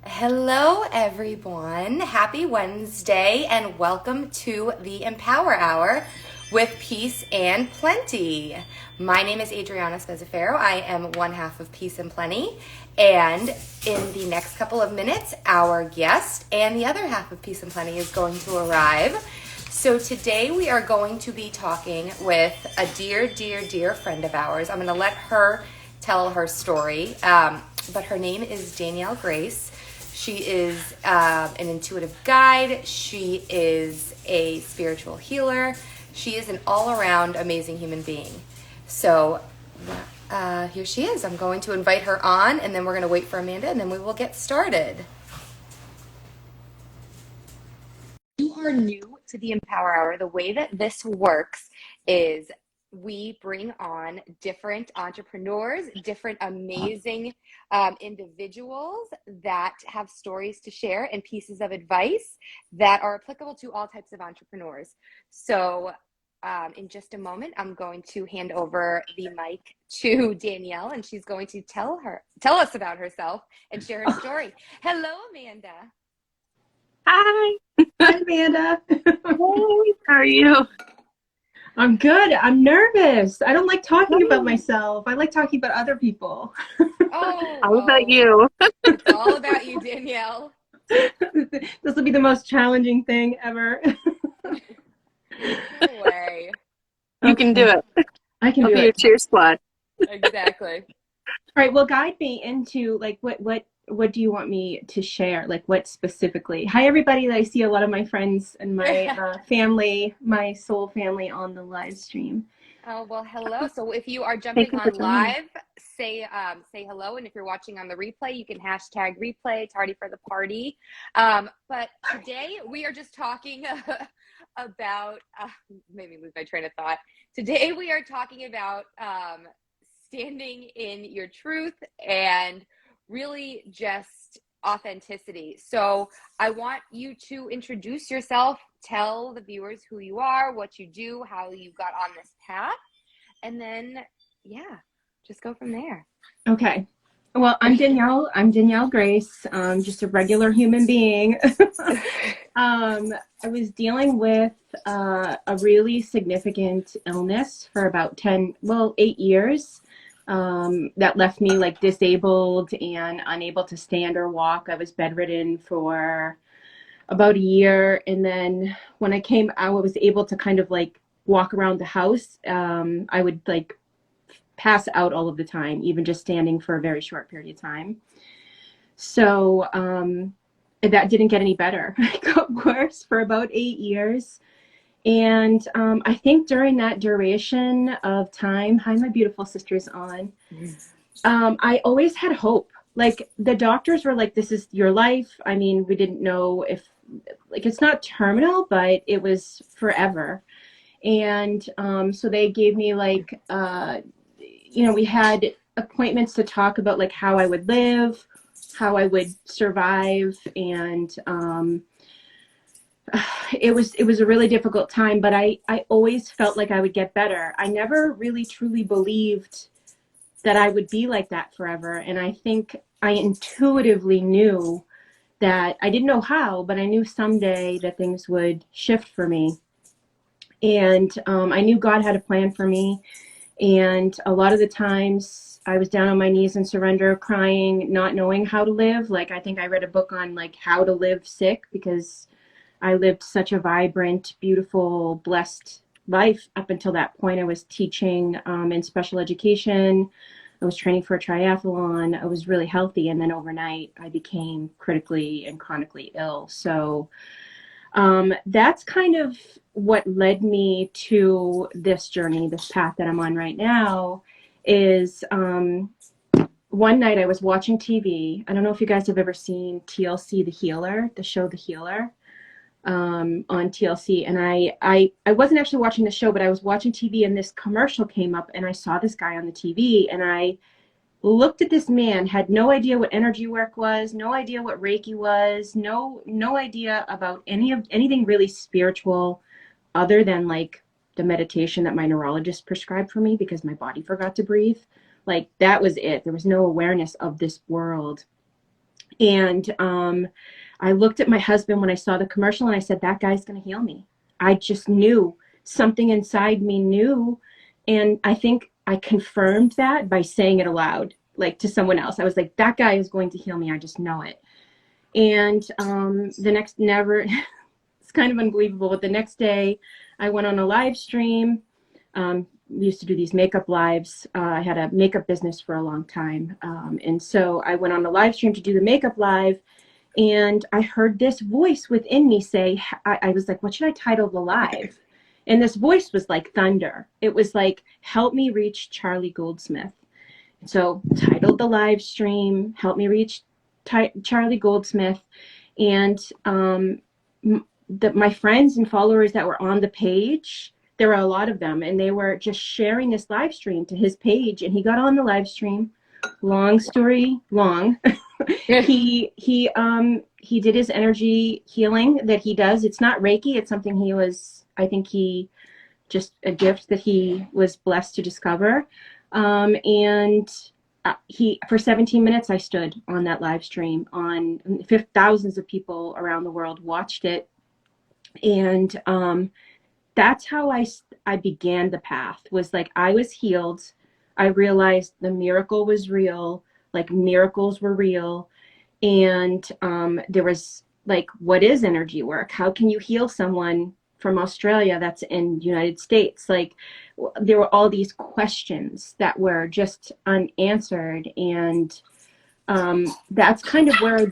Hello, everyone. Happy Wednesday, and welcome to the Empower Hour with Peace and Plenty. My name is Adrianna Spezzafero. I am one half of Peace and Plenty, and in the next couple of minutes, our guest and the other half of Peace and Plenty is going to arrive. So today we are going to be talking with a dear friend of ours. I'm going to let her tell her story, but her name is Danielle Grace. She is an intuitive guide. She is a spiritual healer. She is an all-around amazing human being. So here she is. I'm going to invite her on, and then we're going to wait for Amanda, and then we will get started. You are new to the Empower Hour. The way that this works is we bring on different entrepreneurs, different amazing individuals that have stories to share and pieces of advice that are applicable to all types of entrepreneurs. So in just a moment, I'm going to hand over the mic to Danielle, and she's going to tell us about herself and share her story. Hello, Amanda. Hi. Hi, Amanda. Hey, how are you? I'm good. I'm nervous. I don't like talking about myself. I like talking about other people. How about you? It's all about you, Danielle. This will be the most challenging thing ever. No way. You can do it. I can I'll do be your it. cheer squad. Exactly. All right. Well, guide me into like what do you want me to share? Like what specifically? Hi, everybody. I see a lot of my friends and my family, my soul family on the live stream. Oh, well, hello. So if you are Thank jumping you for on joining. live, say hello. And if you're watching on the replay, you can hashtag replay, tardy for the party. But today we are just talking about, made me lose my train of thought. Today we are talking about standing in your truth and really just authenticity. So I want you to introduce yourself, tell the viewers who you are, what you do, how you got on this path, and then, yeah, just go from there. Okay. Well, I'm Danielle. I'm Danielle Grace. Just a regular human being. I was dealing with a really significant illness for about 8 years. That left me like disabled and unable to stand or walk. I was bedridden for about a year. And then when I came out, I was able to kind of like walk around the house. I would like pass out all of the time, even just standing for a very short period of time. So that didn't get any better. It got worse for about 8 years. And I think during that duration of time, hi, my beautiful sister's on, I always had hope. Like the doctors were like, this is your life. I mean, we didn't know if, like, it's not terminal, but it was forever. And so they gave me like, we had appointments to talk about like how I would live, how I would survive, and it was a really difficult time, but I always felt like I would get better. I never really truly believed that I would be like that forever, and I think I intuitively knew that I didn't know how, but I knew someday that things would shift for me. And I knew God had a plan for me. And a lot of the times I was down on my knees in surrender, crying, not knowing how to live. Like, I think I read a book on like how to live sick, because I lived such a vibrant, beautiful, blessed life up until that point. I was teaching in special education. I was training for a triathlon. I was really healthy. And then overnight I became critically and chronically ill. So that's kind of what led me to this journey, this path that I'm on right now. Is one night I was watching TV. I don't know if you guys have ever seen TLC, The Healer, the show The Healer, on TLC. And I wasn't actually watching the show, but I was watching TV, and this commercial came up, and I saw this guy on the TV, and I looked at this man, had no idea what energy work was, no idea what Reiki was, no idea about anything really spiritual, other than like the meditation that my neurologist prescribed for me because my body forgot to breathe. Like, that was it. There was no awareness of this world. And I looked at my husband when I saw the commercial and I said, that guy's going to heal me. I just knew, something inside me knew. And I think I confirmed that by saying it aloud, like to someone else. I was like, that guy is going to heal me. I just know it. And the next, never, it's kind of unbelievable, but the next day I went on a live stream. We used to do these makeup lives. I had a makeup business for a long time. And so I went on a live stream to do the makeup live. And I heard this voice within me say, I was like, what should I title the live? And this voice was like thunder. It was like, help me reach Charlie Goldsmith. So titled the live stream, help me reach Charlie Goldsmith. And my friends and followers that were on the page, there were a lot of them, and they were just sharing this live stream to his page. And he got on the live stream. Long story long. He did his energy healing that he does. It's not Reiki. It's something I think just a gift that he was blessed to discover. And for 17 minutes, I stood on that live stream. Thousands of people around the world watched it. And that's how I began the path, was like, I was healed. I realized the miracle was real, like miracles were real. And there was like, what is energy work? How can you heal someone from Australia that's in the United States? Like, there were all these questions that were just unanswered. And that's kind of where I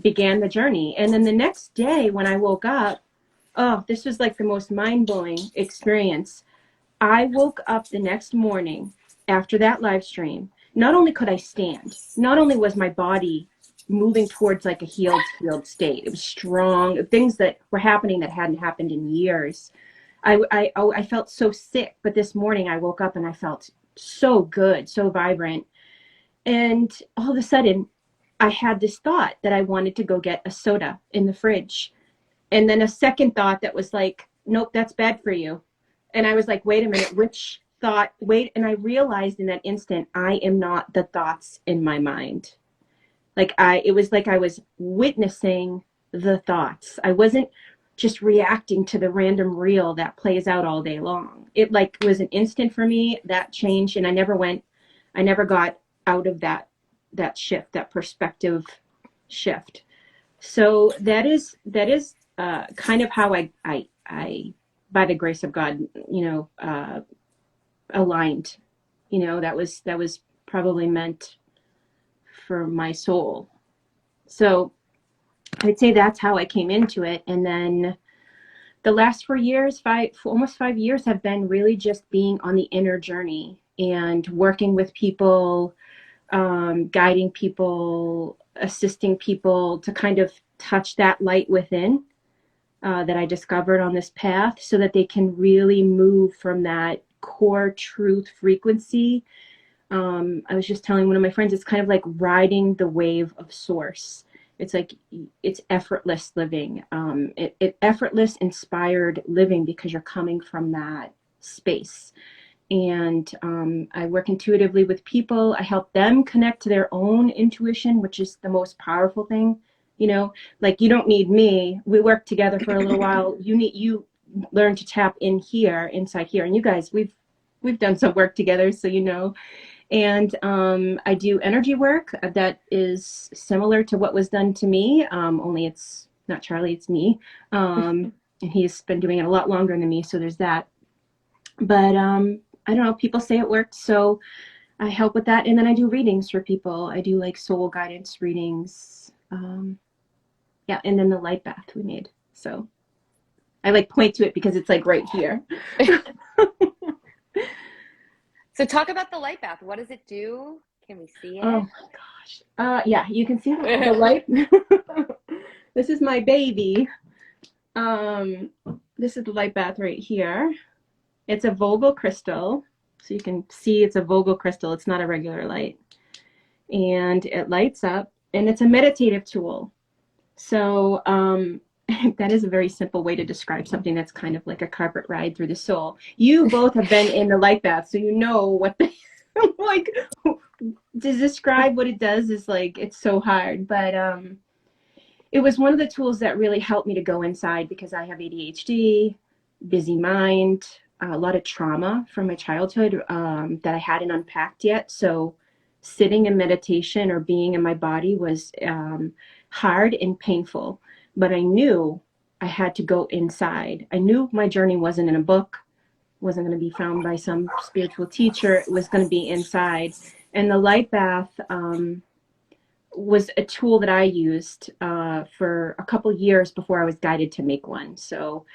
began the journey. And then the next day when I woke up, oh, this was like the most mind-blowing experience. I woke up the next morning after that live stream. Not only could I stand, not only was my body moving towards like a healed state, it was strong, things that were happening that hadn't happened in years. I felt so sick, but this morning I woke up and I felt so good, so vibrant. And all of a sudden I had this thought that I wanted to go get a soda in the fridge. And then a second thought that was like, nope, that's bad for you. And I was like, wait a minute, which thought? Wait. And I realized in that instant, I am not the thoughts in my mind. It was like I was witnessing the thoughts. I wasn't just reacting to the random reel that plays out all day long. It like was an instant for me that changed. And I never got out of that shift, that perspective shift. So that is kind of how I, by the grace of God, aligned. That was probably meant for my soul. So I'd say that's how I came into it. And then the last 4 years, almost 5 years, have been really just being on the inner journey and working with people, guiding people, assisting people to kind of touch that light within that I discovered on this path, so that they can really move from that core truth frequency. I was just telling one of my friends, it's kind of like riding the wave of source. It's like, it's effortless living, effortless inspired living, because you're coming from that space. And I work intuitively with people. I help them connect to their own intuition, which is the most powerful thing. Like, you don't need me. We work together for a little while. You learn to tap in here, inside here. And you guys, we've done some work together, so And I do energy work that is similar to what was done to me, only it's not Charlie, it's me. And he's been doing it a lot longer than me, so there's that. But I don't know, people say it works, so I help with that. And then I do readings for people. I do like soul guidance readings. Yeah, and then the light bath we made. So I like point to it because it's like right here. So talk about the light bath. What does it do? Can we see it? Oh my gosh. Yeah, you can see the light. This is my baby. This is the light bath right here. It's a Vogel crystal. So you can see it's a Vogel crystal. It's not a regular light. And it lights up, and it's a meditative tool. So that is a very simple way to describe something that's kind of like a carpet ride through the soul. You both have been in the light bath, so you know what Like, to describe what it does is like, it's so hard. But it was one of the tools that really helped me to go inside because I have ADHD, busy mind, a lot of trauma from my childhood that I hadn't unpacked yet. So sitting in meditation or being in my body was hard and painful. But I knew I had to go inside. I knew my journey wasn't in a book, wasn't going to be found by some spiritual teacher. It was going to be inside. And the light bath was a tool that I used for a couple years before I was guided to make one. So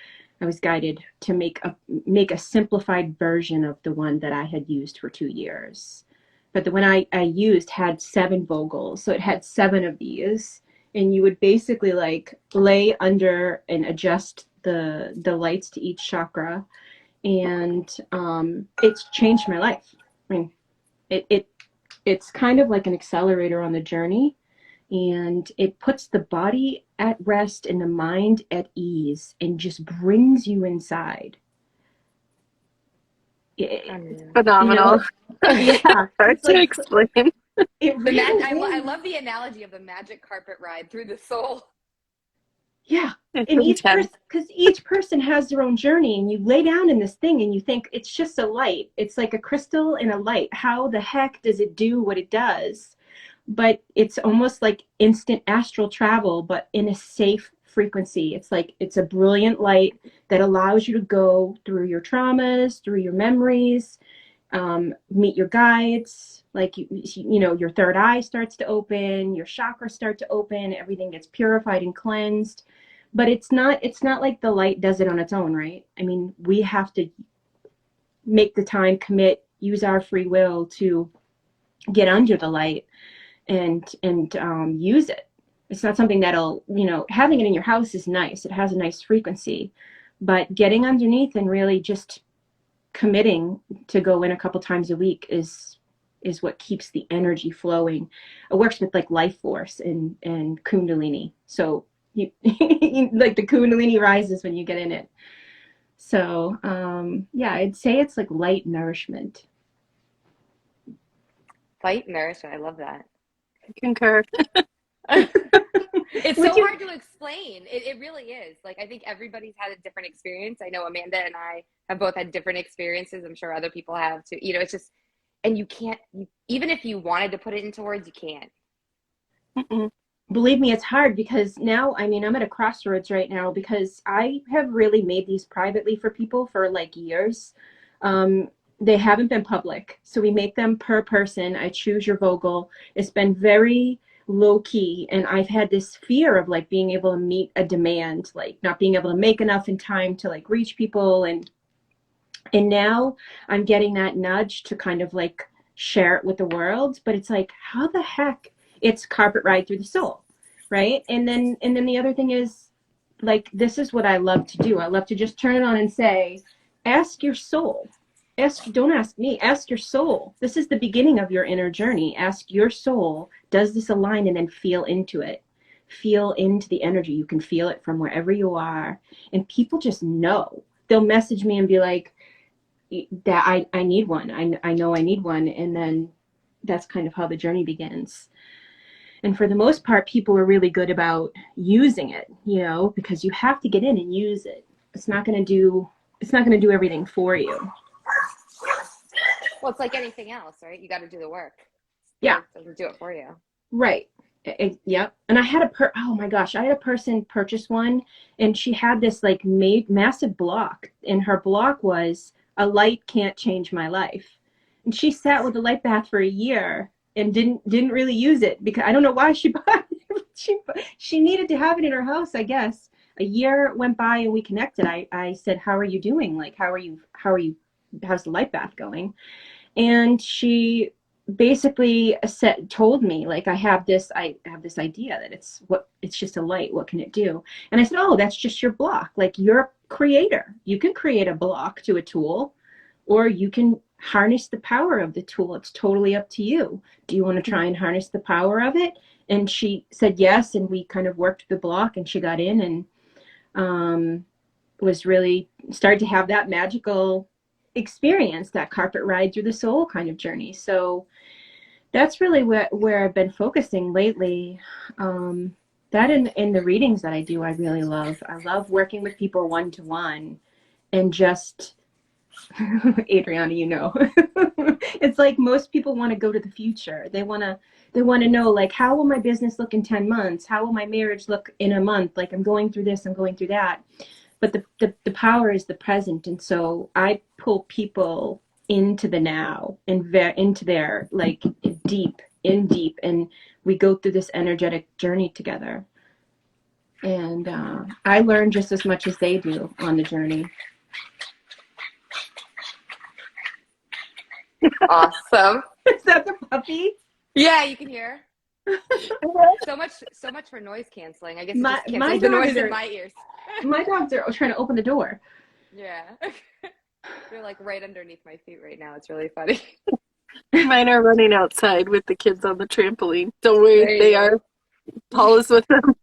I was guided to make a simplified version of the one that I had used for 2 years. But the one I used had 7 Vogels. So it had 7 of these. And you would basically like lay under and adjust the lights to each chakra. And it's changed my life. I mean, it's kind of like an accelerator on the journey, and it puts the body at rest and the mind at ease and just brings you inside. Phenomenal. Yeah. Hard to explain. I love the analogy of the magic carpet ride through the soul. Yeah. And each person has their own journey, and you lay down in this thing and you think it's just a light. It's like a crystal and a light. How the heck does it do what it does? But it's almost like instant astral travel, but in a safe frequency. It's like, it's a brilliant light that allows you to go through your traumas, through your memories, meet your guides. Like, you know, your third eye starts to open, your chakras start to open, everything gets purified and cleansed. But it's not like the light does it on its own, right? I mean, we have to make the time, commit, use our free will to get under the light and use it. It's not something that'll, you know, having it in your house is nice. It has a nice frequency, but getting underneath and really just committing to go in a couple times a week is what keeps the energy flowing. It works with like life force and kundalini. So you like the kundalini rises when you get in it. So yeah, I'd say it's like light nourishment. Light nourishment. I love that. I concur. It's so hard to explain. It really is. Like, I think everybody's had a different experience. I know Amanda and I have both had different experiences. I'm sure other people have too. You know, it's just, and you can't, even if you wanted to put it into words, you can't. Mm-mm. Believe me, it's hard because now, I mean, I'm at a crossroads right now because I have really made these privately for people for like years. They haven't been public. So we make them per person. I choose your Vogel. It's been very low key. And I've had this fear of like being able to meet a demand, like not being able to make enough in time to like reach people. And now I'm getting that nudge to kind of like share it with the world. But it's like, how the heck? It's carpet ride through the soul, right? And then the other thing is, like, this is what I love to do. I love to just turn it on and say, ask your soul. Don't ask me, ask your soul. This is the beginning of your inner journey. Ask your soul, does this align? And then feel into it. Feel into the energy. You can feel it from wherever you are. And people just know. They'll message me and be like, that I need one. I know I need one. And then that's kind of how the journey begins. And for the most part, people are really good about using it, you know, because you have to get in and use it. It's not going to do everything for you. Well, it's like anything else, right? You got to do the work. Yeah. It doesn't do it for you. Right. Yep. And I had oh my gosh, I had a person purchase one, and she had this like massive block, and her block was, a light can't change my life. And she sat with the light bath for a year and didn't really use it because I don't know why she bought it. She needed to have it in her house, I guess. A year went by and we connected. I said, how are you doing? Like, how's the light bath going? And she basically told me, like, I have this idea that it's just a light. What can it do? And I said, oh, that's just your block. Like, you're a creator. You can create a block to a tool, or you can harness the power of the tool. It's totally up to you. Do you want to try and harness the power of it? And she said yes, and we kind of worked the block, and she got in and was really started to have that magical experience, that carpet ride through the soul kind of journey. So that's really where I've been focusing lately. That in the readings that I do, I really love. I love working with people one-to-one and just, Adriana, you know, it's like most people want to go to the future. They want to know, like, how will my business look in 10 months? How will my marriage look in a month? Like, I'm going through this, I'm going through that. But the power is the present. And so I pull people into the now and into their, like, deep, and we go through this energetic journey together. And I learn just as much as they do on the journey. Awesome. Is that the puppy? Yeah, you can hear. So much for noise canceling. I guess it just cancels the noise in my ears. My dogs are trying to open the door. Yeah. They're like right underneath my feet right now. It's really funny. Mine are running outside with the kids on the trampoline. Don't worry, they are. Paul is with them.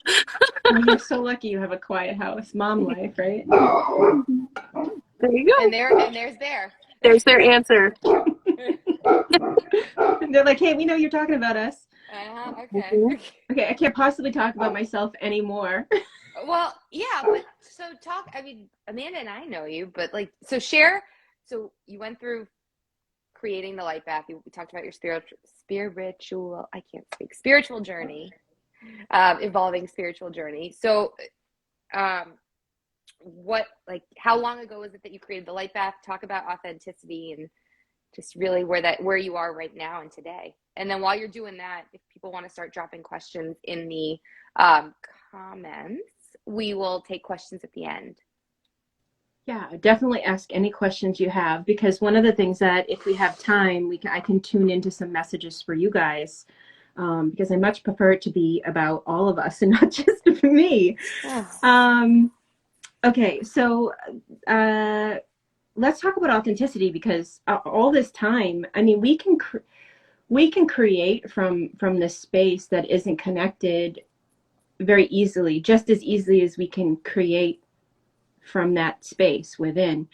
Oh, you're so lucky you have a quiet house. Mom life, right? There you go. And there's there. There's their answer. They're like, hey, we know you're talking about us. Okay. Okay, I can't possibly talk about myself anymore. Well, yeah, but so I mean, Amanda and I know you, but like, so you went through creating the light bath. We talked about your spiritual journey, evolving spiritual journey. So, how long ago was it that you created the light bath? Talk about authenticity and just really where you are right now and today. And then while you're doing that, if people want to start dropping questions in the comments, we will take questions at the end. Yeah, definitely ask any questions you have, because one of the things that if we have time, I can tune into some messages for you guys, because I much prefer it to be about all of us and not just for me. Okay, so let's talk about authenticity, because all this time, I mean, we can create from this space that isn't connected very easily, just as easily as we can create from that space within.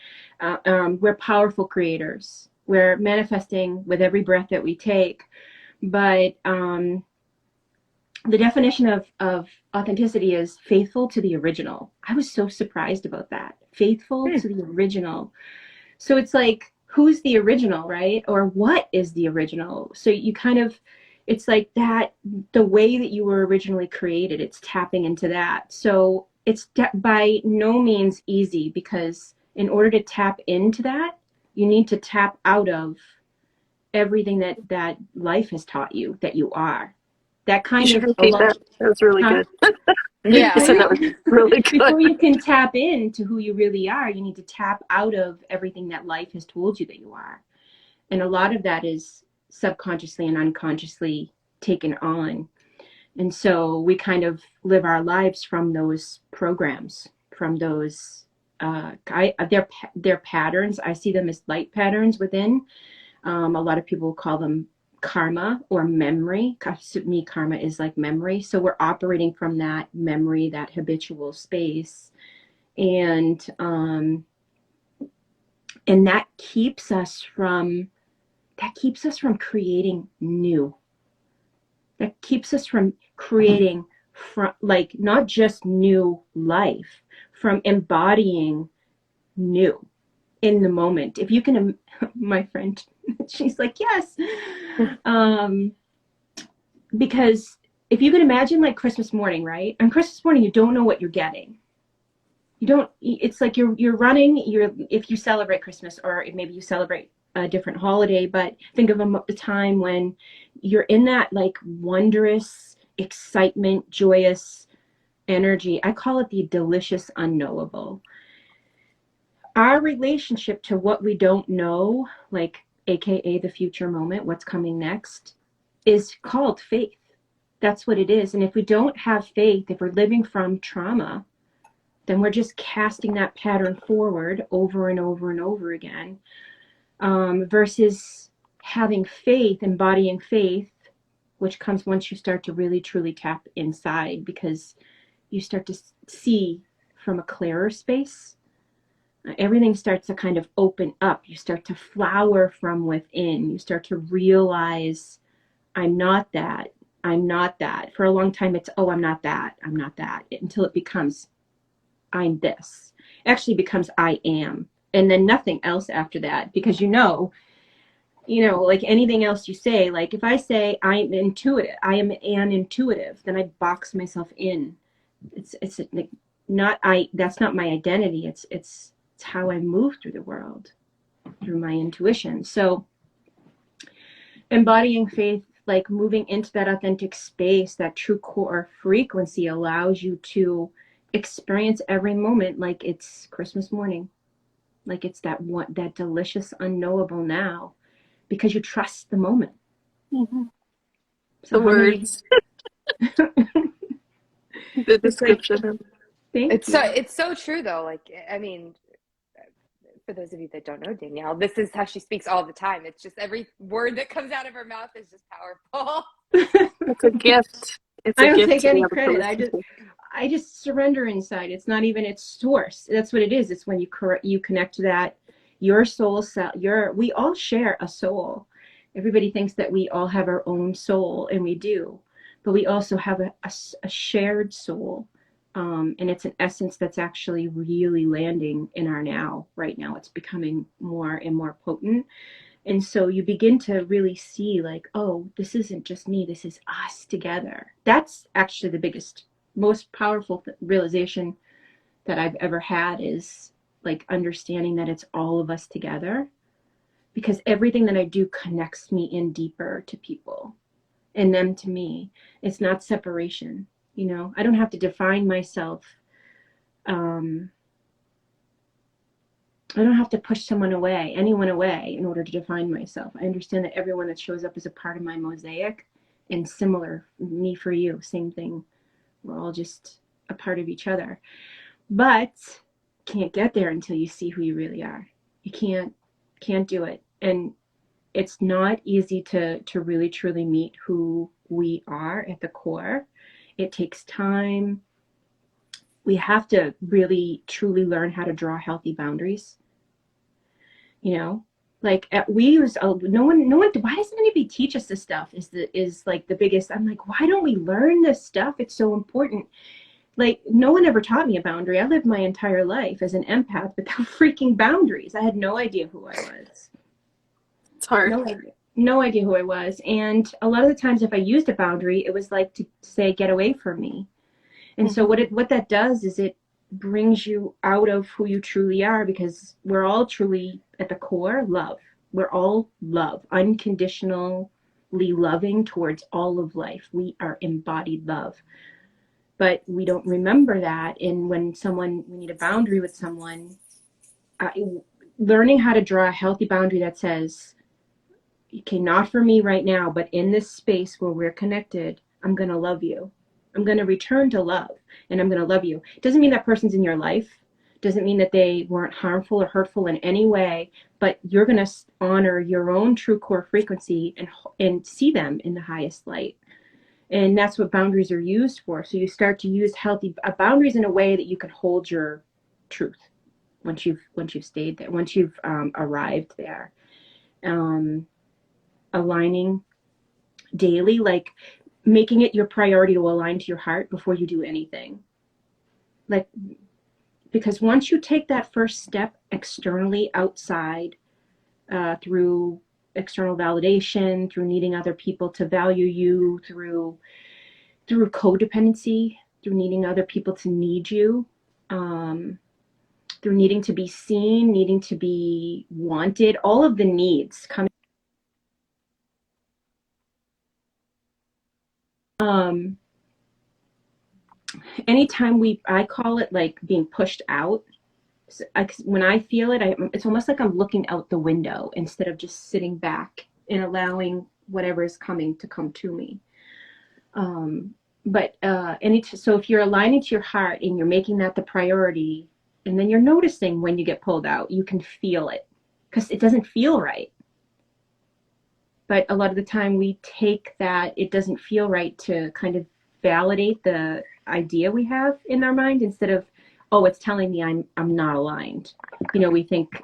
We're powerful creators. We're manifesting with every breath that we take. But the definition of authenticity is faithful to the original. I was so surprised about that. Faithful to the original. So it's like, who's the original, right? Or what is the original? So you kind of, it's like that, the way that you were originally created, it's tapping into that. So it's by no means easy, because in order to tap into that, you need to tap out of everything that life has taught you that you are. That kind you of repeat that. That was really good. Yeah, I said that was really good. Before you can tap into who you really are, you need to tap out of everything that life has told you that you are. And a lot of that is subconsciously and unconsciously taken on. And so we kind of live our lives from those programs, from those, they're patterns. I see them as light patterns within. A lot of people call them karma or memory. To me, karma is like memory. So we're operating from that memory, that habitual space. And that keeps us from creating new. That keeps us from creating, like, not just new life, from embodying new in the moment. If you can, my friend, she's like, yes. Because if you can imagine, like, Christmas morning, right? On Christmas morning, you don't know what you're getting. It's like you're running, if you celebrate Christmas, or maybe you celebrate a different holiday, but think of a time when you're in that, like, wondrous excitement, joyous energy. I call it the delicious unknowable. Our relationship to what we don't know, like, AKA the future moment, what's coming next, is called faith. That's what it is. And if we don't have faith, if we're living from trauma, then we're just casting that pattern forward over and over and over again. Versus having faith, embodying faith, which comes once you start to really truly tap inside, because you start to see from a clearer space. everything starts to kind of open up. You start to flower from within. You start to realize, I'm not that. I'm not that. For a long time, it's, oh, I'm not that. I'm not that. Until it becomes, I'm this. Actually becomes, I am. And then nothing else after that. Because like anything else you say, like if I say I'm intuitive, I am an intuitive, then I box myself in. It's like not that's not my identity. It's how I move through the world, through my intuition. So embodying faith, like moving into that authentic space, that true core frequency, allows you to experience every moment like it's Christmas morning, like it's that delicious unknowable now, because you trust the moment. Mm-hmm. So The words, the description. Like, thank you. It's so true though. Like, I mean, for those of you that don't know Danielle, this is how she speaks all the time. It's just every word that comes out of her mouth is just powerful. It's a gift. It's I a don't gift take to be any able to credit. listen to. I just surrender inside. It's not even its source. That's what it is. It's when you connect to that, your soul self. We all share a soul. Everybody thinks that we all have our own soul, and we do, but we also have a shared soul, and it's an essence that's actually really landing in our now. Right now, it's becoming more and more potent. And so you begin to really see, like, oh, this isn't just me, this is us together. That's actually the biggest, most powerful realization that I've ever had, is like understanding that it's all of us together. Because everything that I do connects me in deeper to people and them to me. It's not separation. I don't have to define myself. I don't have to push anyone away in order to define myself. I understand that everyone that shows up is a part of my mosaic, and similar, me for you, same thing. We're all just a part of each other. But can't get there until you see who you really are. You can't do it. And it's not easy to really truly meet who we are at the core. It takes time. We have to really truly learn how to draw healthy boundaries. Like we use no one, why doesn't anybody teach us this stuff, is like the biggest. I'm like, why don't we learn this stuff? It's so important. Like, no one ever taught me a boundary. I lived my entire life as an empath without freaking boundaries. I had no idea who I was. It's hard. No idea who I was. And a lot of the times if I used a boundary, it was like to say, get away from me. And so what that does is it brings you out of who you truly are, because we're all truly at the core love. We're all love, unconditionally loving towards all of life. We are embodied love, but we don't remember that. And when we need a boundary with someone, learning how to draw a healthy boundary that says, okay, not for me right now, but in this space where we're connected, I'm going to love you. I'm going to return to love, and I'm going to love you. It doesn't mean that person's in your life. Doesn't mean that they weren't harmful or hurtful in any way, but you're going to honor your own true core frequency and see them in the highest light. And that's what boundaries are used for. So you start to use healthy boundaries in a way that you can hold your truth once you've stayed there, once you've arrived there. Aligning daily, like making it your priority to align to your heart before you do anything. Like, because once you take that first step externally, outside, through external validation, through needing other people to value you, through codependency, through needing other people to need you, through needing to be seen, needing to be wanted, all of the needs come. Anytime I call it like being pushed out. So when I feel it, it's almost like I'm looking out the window instead of just sitting back and allowing whatever is coming to come to me. So if you're aligning to your heart and you're making that the priority, and then you're noticing when you get pulled out, you can feel it, because it doesn't feel right. But a lot of the time we take that it doesn't feel right to kind of validate the idea we have in our mind, instead of oh, it's telling me I'm not aligned. You know, we think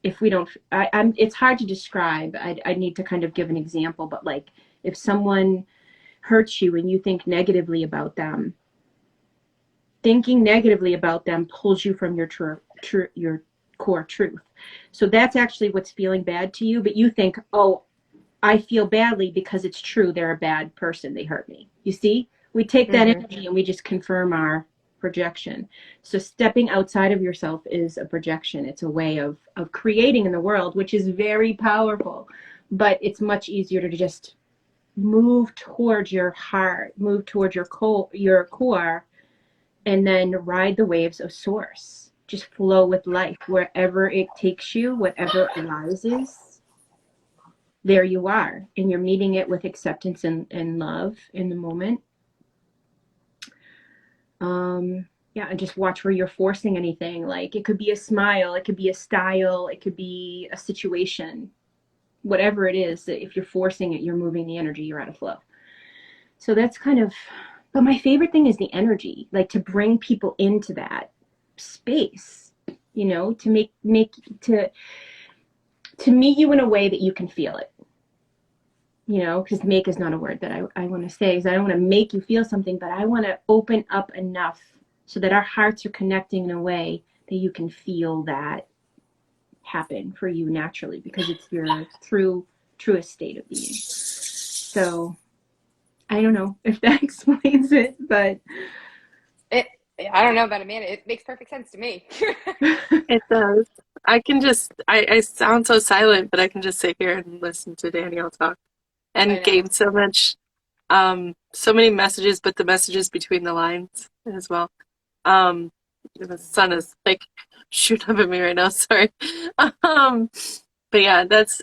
if we don't, it's hard to describe. I need to kind of give an example, but like if someone hurts you and you think negatively about them, thinking negatively about them pulls you from your your core truth. So that's actually what's feeling bad to you, but you think, oh, I feel badly because it's true. They're a bad person. They hurt me. You see, we take that energy and we just confirm our projection. So stepping outside of yourself is a projection. It's a way of creating in the world, which is very powerful, but it's much easier to just move towards your heart, move towards your core, and then ride the waves of source. Just flow with life wherever it takes you, whatever arises. There you are, and you're meeting it with acceptance and love in the moment. Yeah, and just watch where you're forcing anything. Like it could be a smile, it could be a style, it could be a situation, whatever it is. That if you're forcing it, you're moving the energy, you're out of flow. So that's kind of, but my favorite thing is the energy, like to bring people into that space, you know, to to meet you in a way that you can feel it. You know, because make is not a word that I want to say, is I don't want to make you feel something, but I want to open up enough so that our hearts are connecting in a way that you can feel that happen for you naturally, because it's your truest state of being. So I don't know if that explains it, but I don't know about Amanda. It makes perfect sense to me. It does. I sound so silent, but I can just sit here and listen to Danielle talk and gain so much, so many messages, but the messages between the lines as well. The sun is like shooting up at me right now. Sorry. But yeah, that's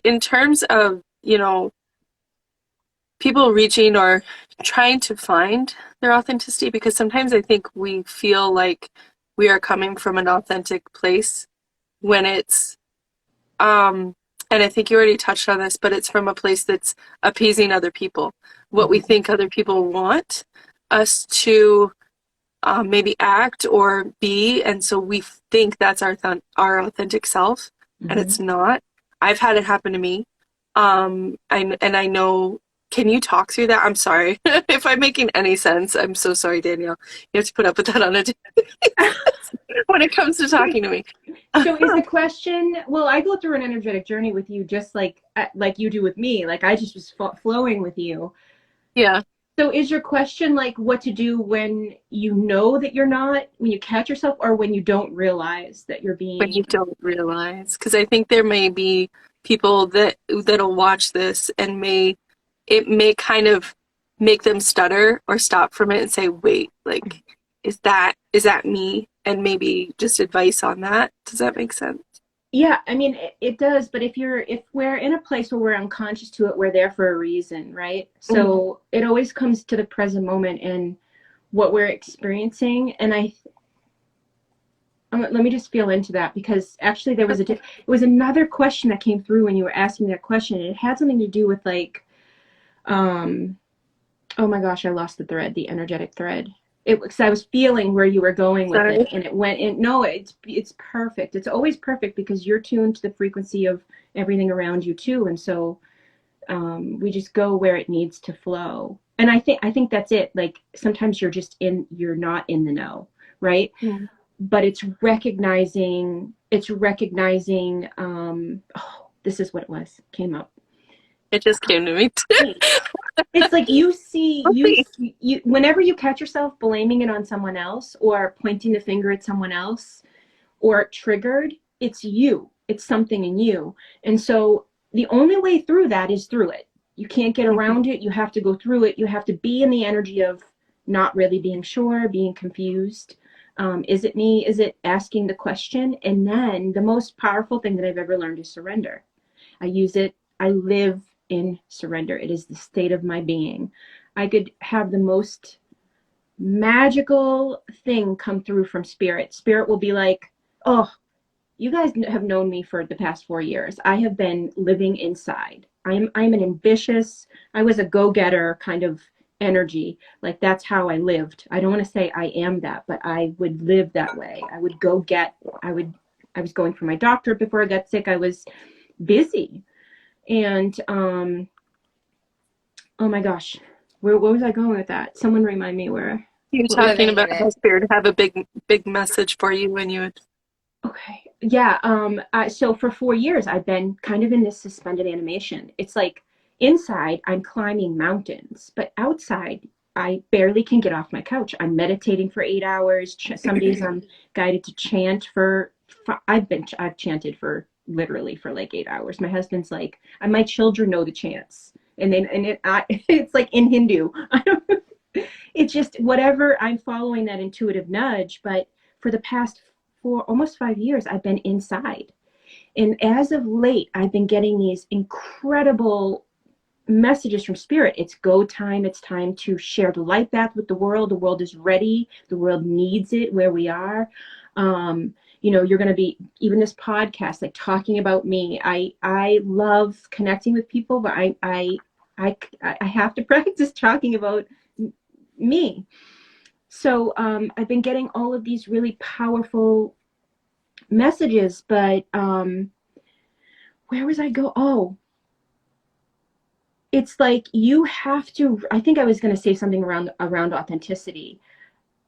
in terms of, you know, people reaching or trying to find their authenticity, because sometimes I think we feel like we are coming from an authentic place when it's, and I think you already touched on this, but it's from a place that's appeasing other people, what we think other people want us to maybe act or be, and so we think that's our authentic self, and it's not. I've had it happen to me, and I know. Can you talk through that? I'm sorry if I'm making any sense. I'm so sorry, Danielle. You have to put up with that on a when it comes to talking to me. So is the question, well, I go through an energetic journey with you just like you do with me. Like I just was flowing with you. Yeah. So is your question like what to do when you know that you're not, when you catch yourself, or when you don't realize that you're being... When you don't realize, because I think there may be people that'll watch this and it may kind of make them stutter or stop from it and say, wait, like, is that me? And maybe just advice on that. Does that make sense? Yeah, I mean, it does. But if we're in a place where we're unconscious to it, we're there for a reason, right? So it always comes to the present moment and what we're experiencing. And let me just feel into that, because actually there was it was another question that came through when you were asking that question. It had something to do with like, oh my gosh, I lost the thread, the energetic thread. Because I was feeling where you were going with it, and it went in. No, it's perfect. It's always perfect because you're tuned to the frequency of everything around you too, and so we just go where it needs to flow. And I think that's it. Like sometimes you're not in the know, right? Yeah. But it's recognizing. Oh, this is what it was. Came up. It just came to me too. It's like you whenever you catch yourself blaming it on someone else or pointing the finger at someone else or triggered, it's you. It's something in you. And so the only way through that is through it. You can't get around it. You have to go through it. You have to be in the energy of not really being sure, being confused. Is it me? Is it asking the question? And then the most powerful thing that I've ever learned is surrender. I use it. I live in surrender. It is the state of my being. I could have the most magical thing come through from spirit. Spirit will be like, oh, you guys have known me for the past 4 years. I have been living inside. I'm an ambitious, I was a go-getter kind of energy. Like that's how I lived. I don't want to say I am that, but I would live that way. I would go get, I was going for my doctorate before I got sick. I was busy. And, oh my gosh, where was I going with that? Someone remind me where. You're talking about how Spirit have a big message for you when you would. Okay. Yeah. So for 4 years, I've been kind of in this suspended animation. It's like inside, I'm climbing mountains, but outside, I barely can get off my couch. I'm meditating for 8 hours. Some days I'm guided to chant for. I've chanted for literally for like 8 hours. My husband's like, and my children know the chants, and then it's like in Hindu. I don't. It's just whatever. I'm following that intuitive nudge, but for the past for almost 5 years, I've been inside. And as of late, I've been getting these incredible messages from Spirit. It's go time. It's time to share the light back with the world. The world is ready. The world needs it where we are. You're going to be, even this podcast, like talking about me. I love connecting with people, but I have to practice talking about me. So I've been getting all of these really powerful messages, but where was I go? Oh, it's like you have to. I think I was going to say something around authenticity.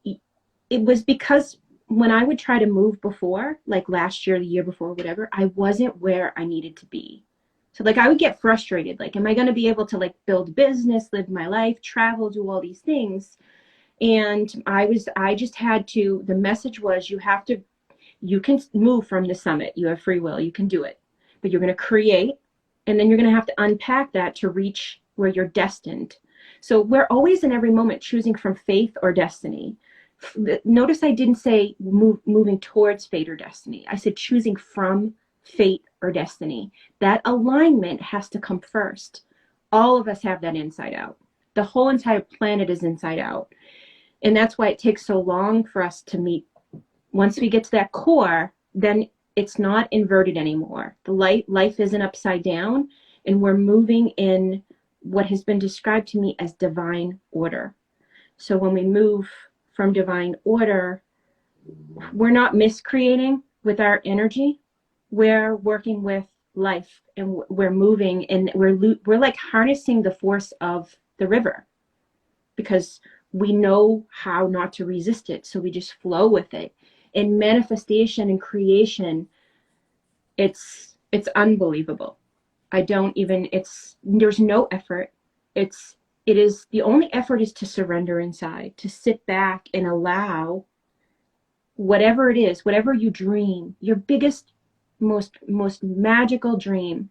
It was because when I would try to move before, like last year, the year before, whatever, I wasn't where I needed to be. So like I would get frustrated. Like, am I going to be able to like build a business, live my life, travel, do all these things? And I just had to, the message was, you can move from the summit. You have free will. You can do it, but you're going to create, and then you're going to have to unpack that to reach where you're destined. So we're always in every moment choosing from faith or destiny. Notice I didn't say moving towards fate or destiny. I said choosing from fate or destiny. That alignment has to come first. All of us have that inside out. The whole entire planet is inside out. And that's why it takes so long for us to meet. Once we get to that core, then it's not inverted anymore. The life isn't upside down, and we're moving in what has been described to me as divine order. So when we move from divine order, we're not miscreating with our energy. We're working with life, and we're moving, and we're like harnessing the force of the river, because we know how not to resist it. So we just flow with it. In manifestation and creation, it's unbelievable. There's no effort. It is the only effort is to surrender inside, to sit back and allow whatever it is, whatever you dream, your biggest, most magical dream,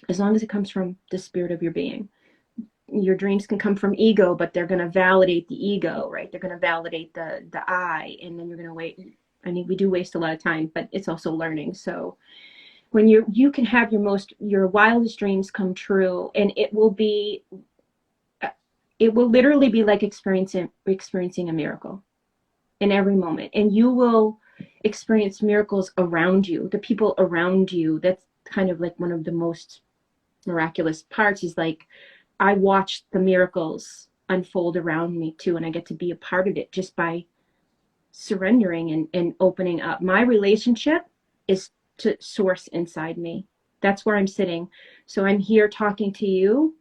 as long as it comes from the spirit of your being. Your dreams can come from ego, but they're going to validate the ego, right? They're going to validate the I, and then you're going to wait. I mean, we do waste a lot of time, but it's also learning. So when you can have your wildest dreams come true, and it will literally be like experiencing a miracle in every moment. And you will experience miracles around you, the people around you. That's kind of like one of the most miraculous parts, is like, I watch the miracles unfold around me too, and I get to be a part of it just by surrendering and opening up. My relationship is to source inside me. That's where I'm sitting. So I'm here talking to you.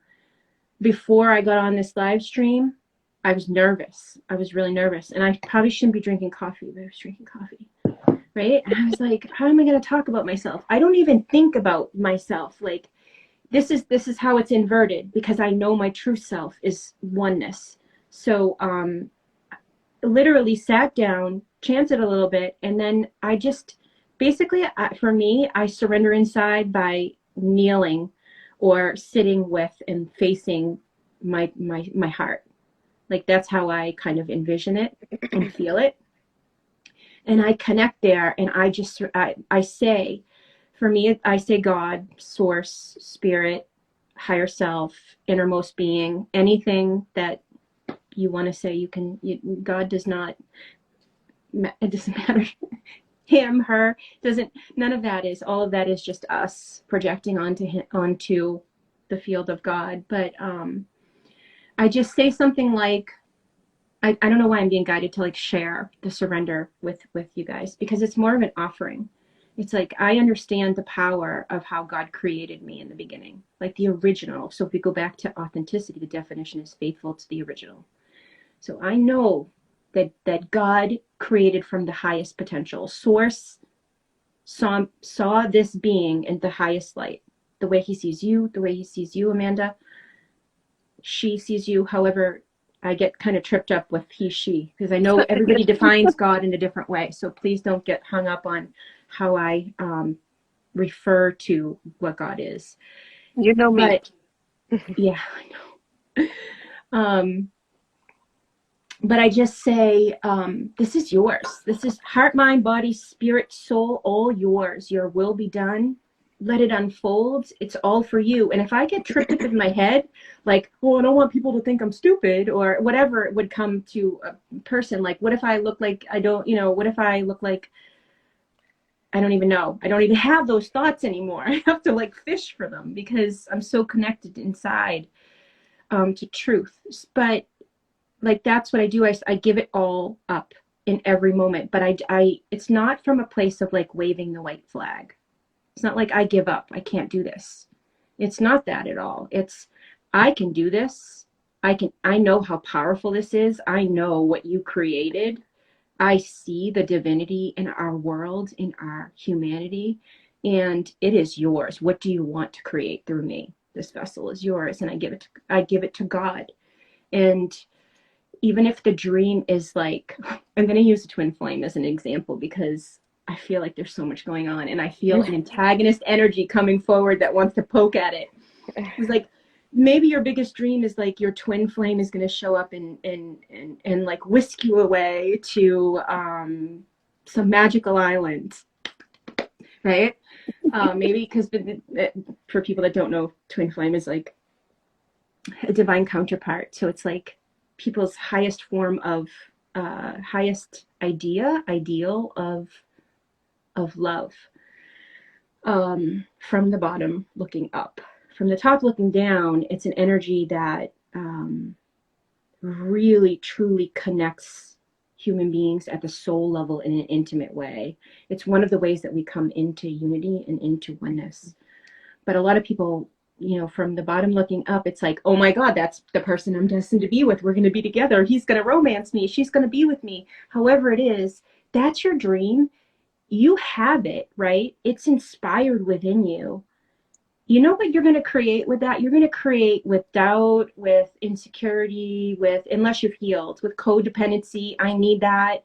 Before I got on this live stream, I was nervous. I was really nervous, and I probably shouldn't be drinking coffee, but I was drinking coffee, right? And I was like, how am I going to talk about myself? I don't even think about myself. Like, this is how it's inverted, because I know my true self is oneness. So literally sat down, chanted a little bit, and then I just basically, for me, I surrender inside by kneeling or sitting with and facing my heart. Like, that's how I kind of envision it and feel it. And I connect there, and I say, for me, I say God, source, spirit, higher self, innermost being, anything that you want to say. God does not, it doesn't matter. Him, her, none of that is, all of that is just us projecting onto the field of God. But I just say something like, I don't know why I'm being guided to like share the surrender with you guys, because it's more of an offering. It's like, I understand the power of how God created me in the beginning, like the original. So if we go back to authenticity, the definition is faithful to the original. So I know that God created from the highest potential. Source saw this being in the highest light, the way he sees you, the way he sees you, Amanda. She sees you, however, I get kind of tripped up with he, she, because I know everybody defines God in a different way. So please don't get hung up on how I refer to what God is. You know me. But yeah, I know. But I just say, this is yours. This is heart, mind, body, spirit, soul, all yours. Your will be done. Let it unfold. It's all for you. And if I get tripped up in my head, like, oh, I don't want people to think I'm stupid, or whatever would come to a person, like, what if I look like I don't, what if I look like I don't even know. I don't even have those thoughts anymore. I have to like fish for them because I'm so connected inside to truth. But like, that's what I do. I give it all up in every moment. But it's not from a place of like waving the white flag. It's not like I give up. I can't do this. It's not that at all. It's, I can do this. I know how powerful this is. I know what you created. I see the divinity in our world, in our humanity, and it is yours. What do you want to create through me? This vessel is yours, and I give it to God. And even if the dream is like, I'm going to use a twin flame as an example because I feel like there's so much going on, and I feel an antagonist energy coming forward that wants to poke at it. It's like, maybe your biggest dream is like your twin flame is going to show up and like whisk you away to some magical island, right? Maybe because for people that don't know, twin flame is like a divine counterpart. So it's like people's highest form of highest ideal of love, from the bottom looking up. From the top looking down, it's an energy that really truly connects human beings at the soul level in an intimate way. It's one of the ways that we come into unity and into oneness. But a lot of people, from the bottom looking up, it's like, oh my God, that's the person I'm destined to be with. We're going to be together. He's going to romance me. She's going to be with me. However it is, that's your dream. You have it, right? It's inspired within you. You know what you're going to create with that? You're going to create with doubt, with insecurity, unless you've healed, with codependency. I need that.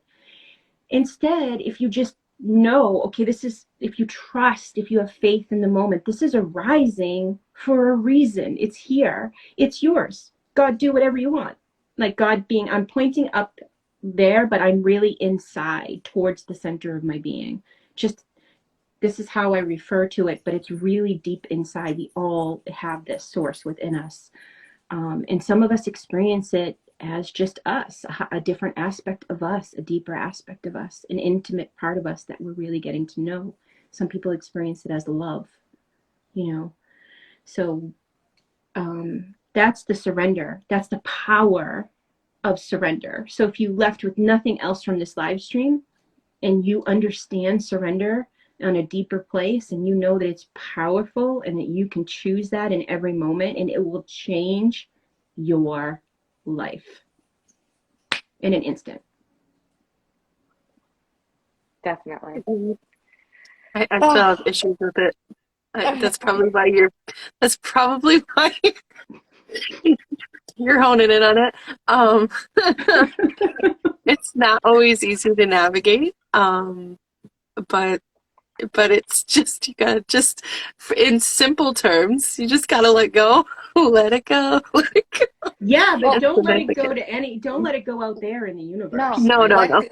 Instead, if you just know, okay, if you trust, if you have faith in the moment, this is arising for a reason. It's here. It's yours. God, do whatever you want. Like God being, I'm pointing up there, but I'm really inside towards the center of my being. This is how I refer to it, but it's really deep inside. We all have this source within us. And some of us experience it as just us, a different aspect of us, a deeper aspect of us, an intimate part of us that we're really getting to know. Some people experience it as love, So that's the surrender. That's the power of surrender. So if you left with nothing else from this live stream and you understand surrender on a deeper place, and you know that it's powerful and that you can choose that in every moment, and it will change your life in an instant. Definitely. I still have issues with it. That's probably why you're honing in on it. It's not always easy to navigate, but it's just, you gotta just, in simple terms, you just gotta let go, let it go. Yeah, but don't let it go don't let it go out there in the universe. No. Inside.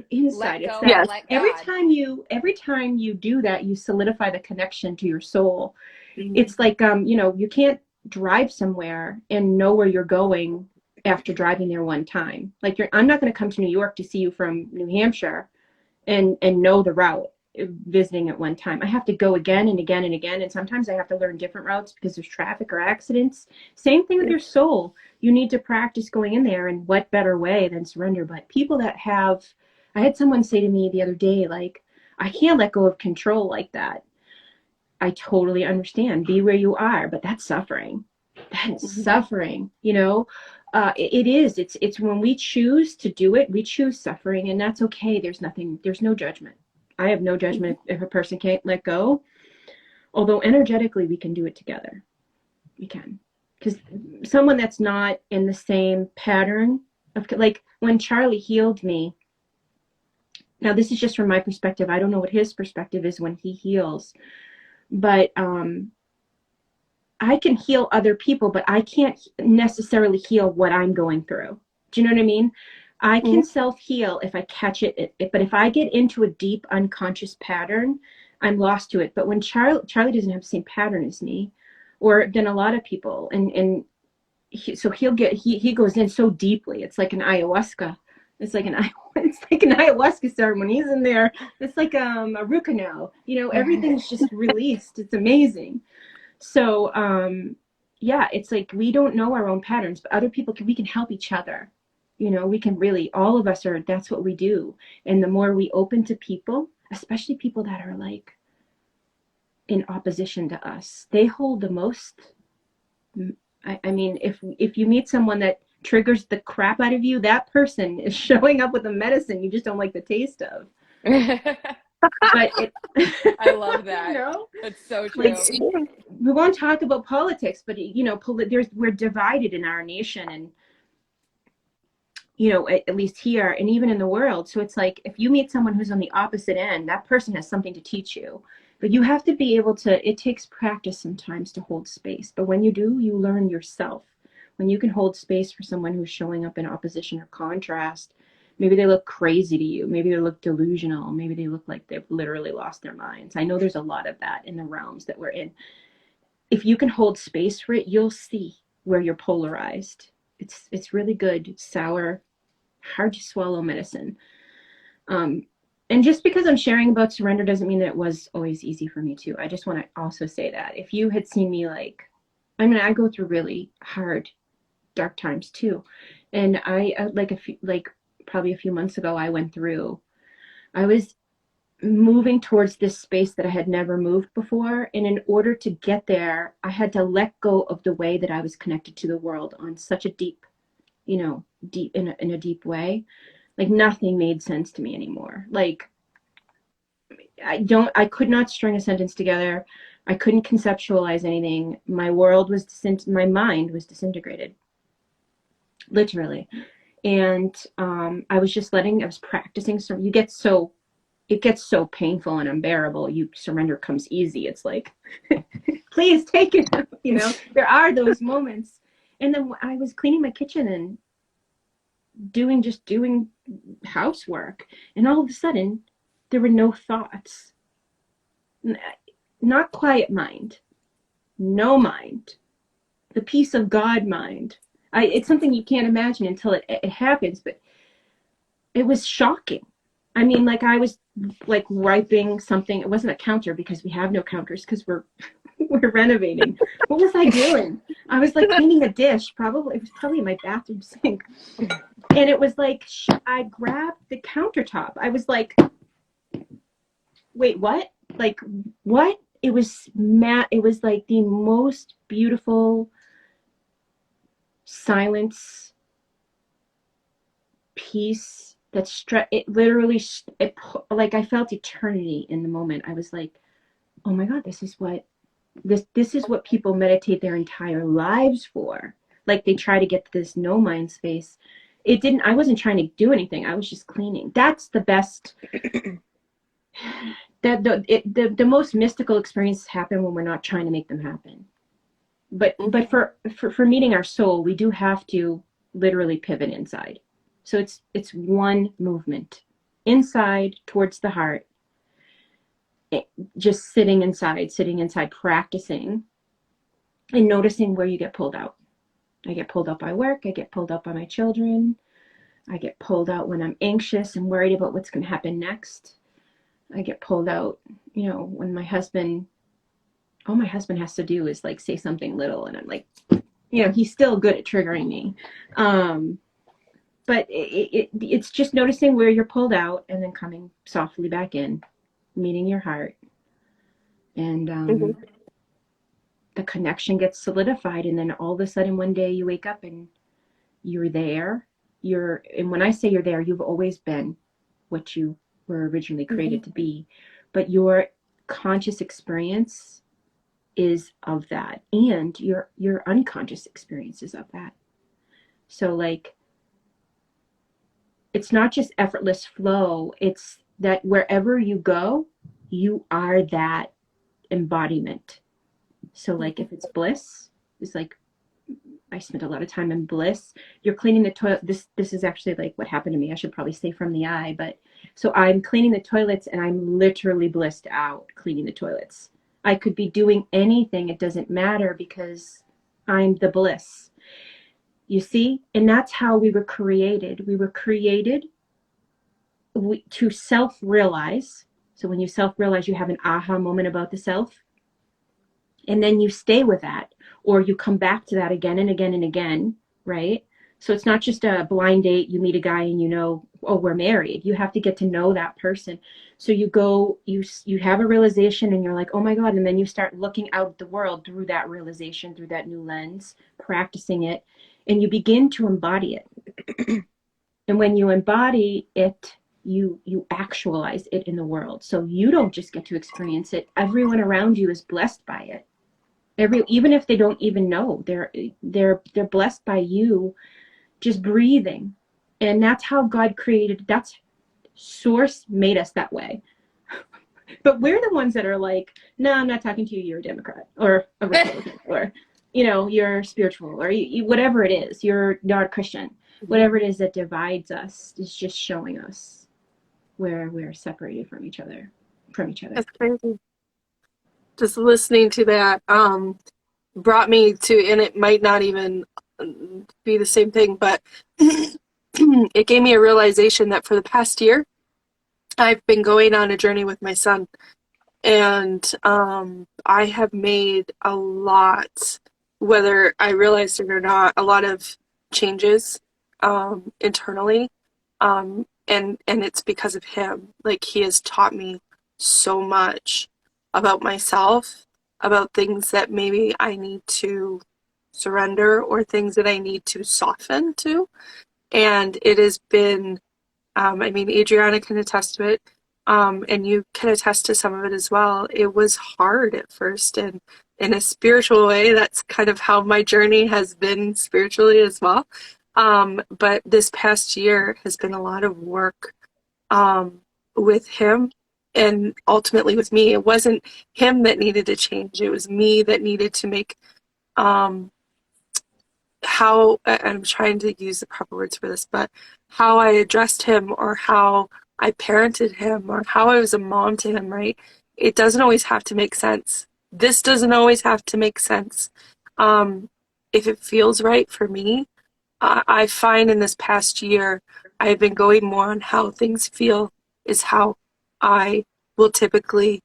It's go, that let every God. every time you do that, you solidify the connection to your soul. Mm-hmm. It's like, you can't drive somewhere and know where you're going after driving there one time. Like I'm not going to come to New York to see you from New Hampshire and know the route. visiting at one time. I have to go again and again and again. And sometimes I have to learn different routes because there's traffic or accidents. Same thing with your soul. You need to practice going in there, and what better way than surrender? But people that have, I had someone say to me the other day, like, I can't let go of control like that. I totally understand. Be where you are, but that's suffering. That is suffering, you know. It is. It's when we choose to do it, we choose suffering, and that's okay. There's no judgment. I have no judgment if a person can't let go. Although energetically, we can do it together. We can, because someone that's not in the same pattern of, like when Charlie healed me. Now, this is just from my perspective. I don't know what his perspective is when he heals, but I can heal other people, but I can't necessarily heal what I'm going through. Do you know what I mean? I can self-heal if I catch it, but if I get into a deep unconscious pattern, I'm lost to it. But when Charlie doesn't have the same pattern as me, or than a lot of people, and so he goes in so deeply. It's like an ayahuasca. It's like an ayahuasca ceremony. He's in there. It's like a rucano. You know, everything's just released. It's amazing. So, yeah, it's like we don't know our own patterns, but other people we can help each other. You know, we can really, all of us that's what we do. And the more we open to people, especially people that are like in opposition to us, they hold the most. I mean, if you meet someone that triggers the crap out of you, that person is showing up with a medicine you just don't like the taste of. But I love that. You know? That's so true. Like, we won't talk about politics, but you know, we're divided in our nation, and you know, at least here and even in the world. So it's like if you meet someone who's on the opposite end, that person has something to teach you. But you have to be able to. It takes practice sometimes to hold space. But when you do, you learn yourself. When you can hold space for someone who's showing up in opposition or contrast. Maybe they look crazy to you. Maybe they look delusional. Maybe they look like they've literally lost their minds. I know there's a lot of that in the realms that we're in. If you can hold space for it, you'll see where you're polarized. It's really good, sour, hard to swallow medicine. And just because I'm sharing about surrender doesn't mean that it was always easy for me too. I just want to also say that if you had seen me, like, I mean, I go through really hard, dark times too. And probably a few months ago, I was moving towards this space that I had never moved before. And in order to get there, I had to let go of the way that I was connected to the world on such a deep, in a deep way. Like nothing made sense to me anymore. Like I could not string a sentence together. I couldn't conceptualize anything. My mind was disintegrated, literally. And I was practicing. So it gets so painful and unbearable. Surrender comes easy. It's like, please take it. You know, there are those moments. And then I was cleaning my kitchen and doing housework. And all of a sudden, there were no thoughts. Not quiet mind. No mind. The peace of God mind. It's something you can't imagine until it happens, but it was shocking. I mean, like I was like wiping something. It wasn't a counter because we have no counters because we're renovating. What was I doing? I was like cleaning a dish. It was probably in my bathroom sink. And it was like I grabbed the countertop. I was like, wait, what? Like, what? It was It was like the most beautiful silence, peace like I felt eternity in the moment. I was like, oh my God, this is what people meditate their entire lives for. Like they try to get to this no mind space. I wasn't trying to do anything. I was just cleaning. That's the best. The most mystical experiences happen when we're not trying to make them happen. But for meeting our soul, we do have to literally pivot inside. So it's one movement inside towards the heart. Just sitting inside, practicing and noticing where you get pulled out. I get pulled out by work. I get pulled out by my children. I get pulled out when I'm anxious and worried about what's going to happen next. I get pulled out, when all my husband has to do is like say something little, and I'm like, he's still good at triggering me. But it's just noticing where you're pulled out and then coming softly back in, meeting your heart, and the connection gets solidified. And then all of a sudden one day you wake up and you're there. And when I say you're there, you've always been what you were originally created to be, but your conscious experience is of that, and your unconscious experience is of that. So like, it's not just effortless flow, it's that wherever you go, you are that embodiment. So like, if it's bliss, it's like, I spent a lot of time in bliss. You're cleaning the toilet. This is actually like what happened to me. I should probably say from the eye, but so I'm cleaning the toilets and I'm literally blissed out cleaning the toilets. I could be doing anything. It doesn't matter because I'm the bliss. You see? And that's how we were created. We were created to self-realize. So when you self-realize, you have an aha moment about the self. And then you stay with that, or you come back to that again and again and again, right? So it's not just a blind date. You meet a guy and oh, we're married. You have to get to know that person. So you go, you have a realization and you're like, oh my God. And then you start looking out at the world through that realization, through that new lens, practicing it, and you begin to embody it. And when you embody it, you actualize it in the world. So you don't just get to experience it. Everyone around you is blessed by it. Even if they don't even know, they're blessed by you just breathing. And that's how God created. That's source made us that way. But we're the ones that are like, no, I'm not talking to you. You're a Democrat or a Republican or, you're spiritual or whatever it is. You're not a Christian. Whatever it is that divides us is just showing us where we're separated from each other. That's crazy. Just listening to that brought me to, and it might not even be the same thing, but it gave me a realization that for the past year, I've been going on a journey with my son, and I have made a lot, whether I realized it or not, a lot of changes internally, and it's because of him. Like, he has taught me so much about myself, about things that maybe I need to surrender or things that I need to soften to. And it has been, Adriana can attest to it, and you can attest to some of it as well. It was hard at first, and in a spiritual way, that's kind of how my journey has been spiritually as well. But this past year has been a lot of work with him and ultimately with me. It wasn't him that needed to change. It was me that needed to make how, I'm trying to use the proper words for this, but how I addressed him or how I parented him or how I was a mom to him, right? It doesn't always have to make sense. This doesn't always have to make sense. If it feels right for me, I find in this past year, I've been going more on how things feel is how I will typically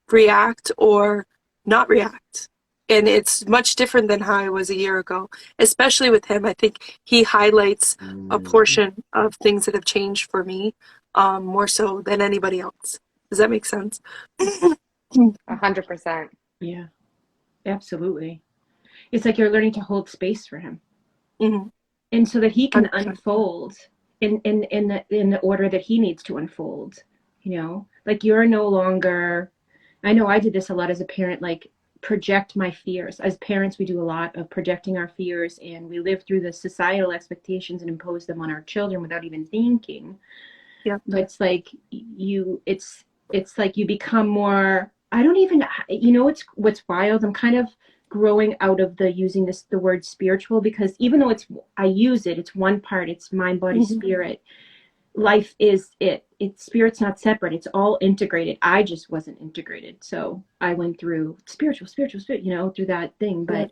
react or not react. And it's much different than how I was a year ago, especially with him. I think he highlights a portion of things that have changed for me more so than anybody else. Does that make sense? 100%. Yeah, absolutely. It's like you're learning to hold space for him. Mm-hmm. And so that he can unfold in the order that he needs to unfold, like you're no longer, I know I did this a lot as a parent, like project my fears. As parents, we do a lot of projecting our fears, and we live through the societal expectations and impose them on our children without even thinking. Yeah. But it's like it's like you become more, I don't even, what's wild. I'm kind of growing out of using the word spiritual, because even though I use it, it's one part, it's mind, body, spirit. Life is it's spirit's not separate, it's all integrated. I just wasn't integrated, so I went through spiritual, through that thing. But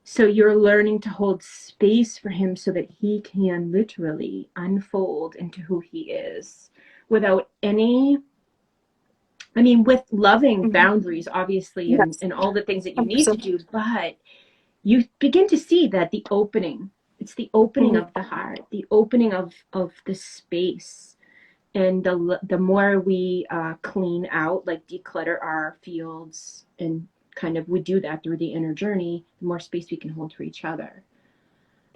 so you're learning to hold space for him so that he can literally unfold into who he is without any I mean, with loving boundaries, obviously, Yes. and all the things that you need to 100%. do, but you begin to see that it's the opening Mhm. of the heart, the opening of the space. And the more we clean out, like declutter our fields, and kind of we do that through the inner journey, the more space we can hold for each other.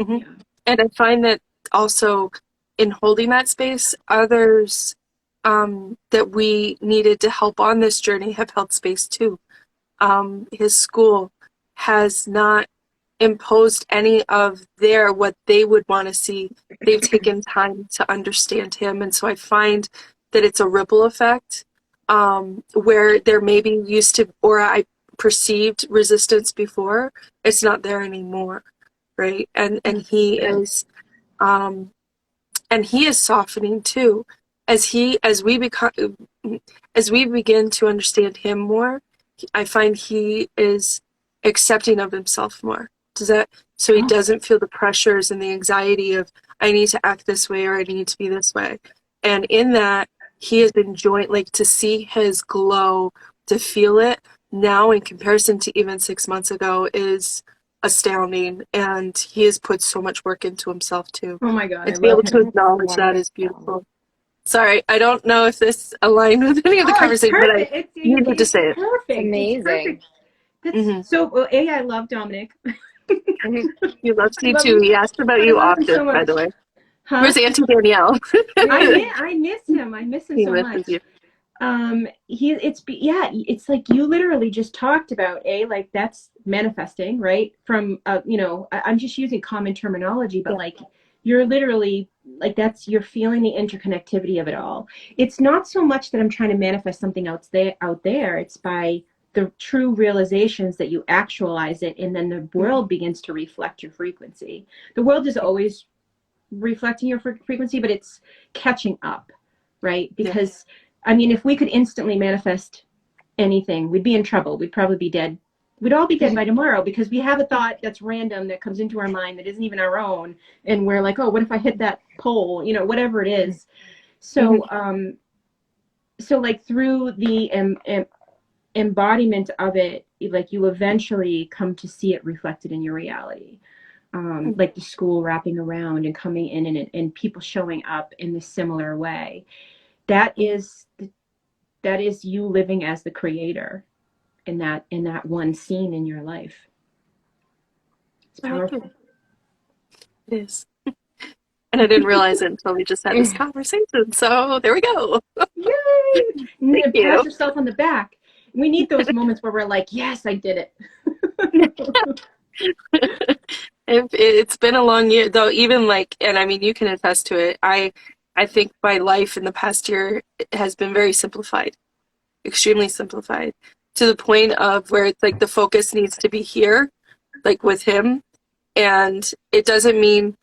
Mhm. Yeah. And I find that also in holding that space, others that we needed to help on this journey have held space too. His school has not imposed any of what they would want to see. They've taken time to understand him. And so I find that it's a ripple effect, where there maybe used to, or I perceived resistance before, it's not there anymore. Right. And um, he is softening too. As we become, as we begin to understand him more, I find he is accepting of himself more. Does that, so he Oh, doesn't feel the pressures and the anxiety of, I need to act this way or I need to be this way. And in that, he has enjoyed, like, to see his glow, to feel it now in comparison to even 6 months ago is astounding. And he has put so much work into himself too. oh my God, And I to be love able to him. acknowledge that is beautiful. Sorry, I don't know if this aligned with any of the Oh, it's conversation, but I perfect. needed to It's say it. perfect. It's Amazing. perfect. That's Mm-hmm. so. Well, A, I love Dominic. He loves I you love too. him. He asked about I you love him often, so by the much. way. Huh? Where's Auntie Danielle? I miss him. I miss him He so misses much. you. It's like you literally just talked about, like that's manifesting, right? From I'm just using common terminology, but Yeah. like you're literally like you're feeling the interconnectivity of it all. It's not so much that I'm trying to manifest something out there. It's by the true realizations that you actualize it, and then the Mm-hmm. world begins to reflect your frequency. The world is always reflecting your frequency, but it's catching up, right? Yeah. Because I mean, if we could instantly manifest anything, we'd be in trouble. We'd probably be dead. We'd all be dead by tomorrow because we have a thought that's random that comes into our mind that isn't even our own, and we're like, oh, what if I hit that pole? Whatever it is. Mm-hmm. So like through the embodiment of it, like you eventually come to see it reflected in your reality. Like the school wrapping around and coming in, and people showing up in the similar way. That is you living as the creator in that one scene in your life. It's I like it. powerful. It is. And I didn't realize it until we just had this conversation. So there we go. Thank Yay! Pat you. yourself on the back. We need those moments where we're like, yes, I did it. It's been a long year, though, even like, and I mean, you can attest to it. I think my life in the past year has been very simplified, extremely simplified, to the point of where it's like the focus needs to be here, like with him. And it doesn't mean,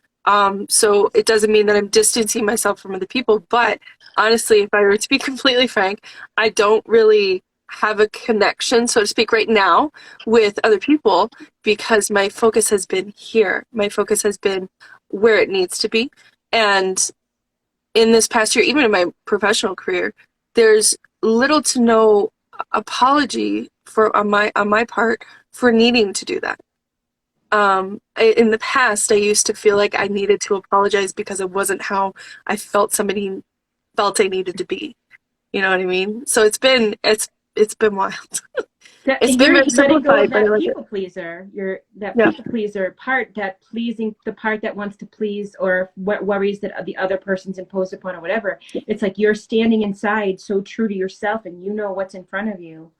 so it doesn't mean that I'm distancing myself from other people. But honestly, if I were to be completely frank, I don't really have a connection, so to speak, right now with other people because my focus has been here. My focus has been where it needs to be. And in this past year, even in my professional career, there's little to no apology on my part for needing to do that. In the past, I used to feel like I needed to apologize because it wasn't how I felt somebody felt I needed to be. You know what I mean? So it's been wild. It's been You're very letting go of simplified, but I that like it. people pleaser. You're that Yeah. people pleaser part, the part that wants to please, or what worries that the other person's imposed upon, or whatever. It's like you're standing inside so true to yourself, and you know what's in front of you.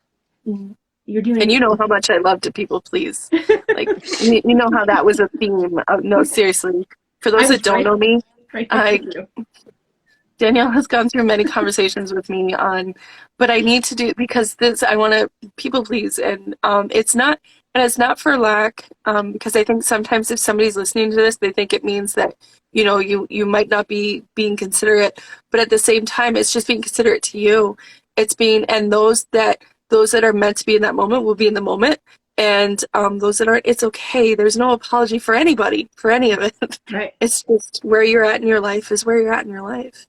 Mm-hmm. You're And doing you know how much I love to people please. Like, you know how that was a theme of, no, seriously. For I those that was don't right know me, right there I with you. Danielle has gone through many conversations with me but I need to do, because I want to people please. And it's not for lack, because I think sometimes if somebody's listening to this, they think it means that, you might not be being considerate, but at the same time, it's just being considerate to you. And those that are meant to be in that moment will be in the moment. And those that aren't, it's okay. There's no apology for anybody, for any of it. Right. It's just where you're at in your life is where you're at in your life.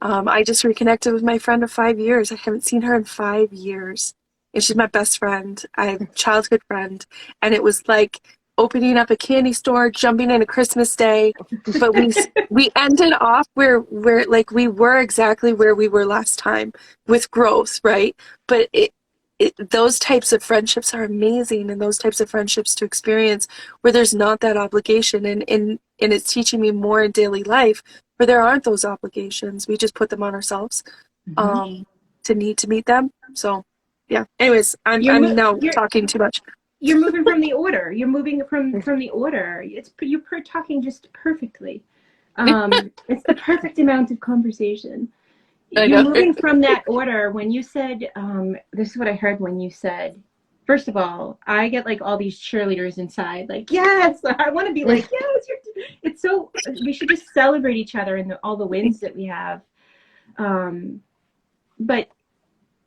I just reconnected with my friend of 5 years. I haven't seen her in 5 years. And she's my best friend. I have a childhood friend. And it was like opening up a candy store, jumping in a Christmas Day. But we ended off where like we were exactly where we were last time with growth, right? But those types of friendships are amazing, and those types of friendships to experience where there's not that obligation, and it's teaching me more in daily life where there aren't those obligations. We just put them on ourselves to need to meet them. So yeah. Anyways, I'm now talking too much. You're moving from the order. You're moving from the order. You're talking just perfectly. It's the perfect amount of conversation. You're moving from that order. When you said, this is what I heard when you said, first of all, I get like all these cheerleaders inside, like, yes, I want to be like, yes, it's so, we should just celebrate each other and all the wins that we have. But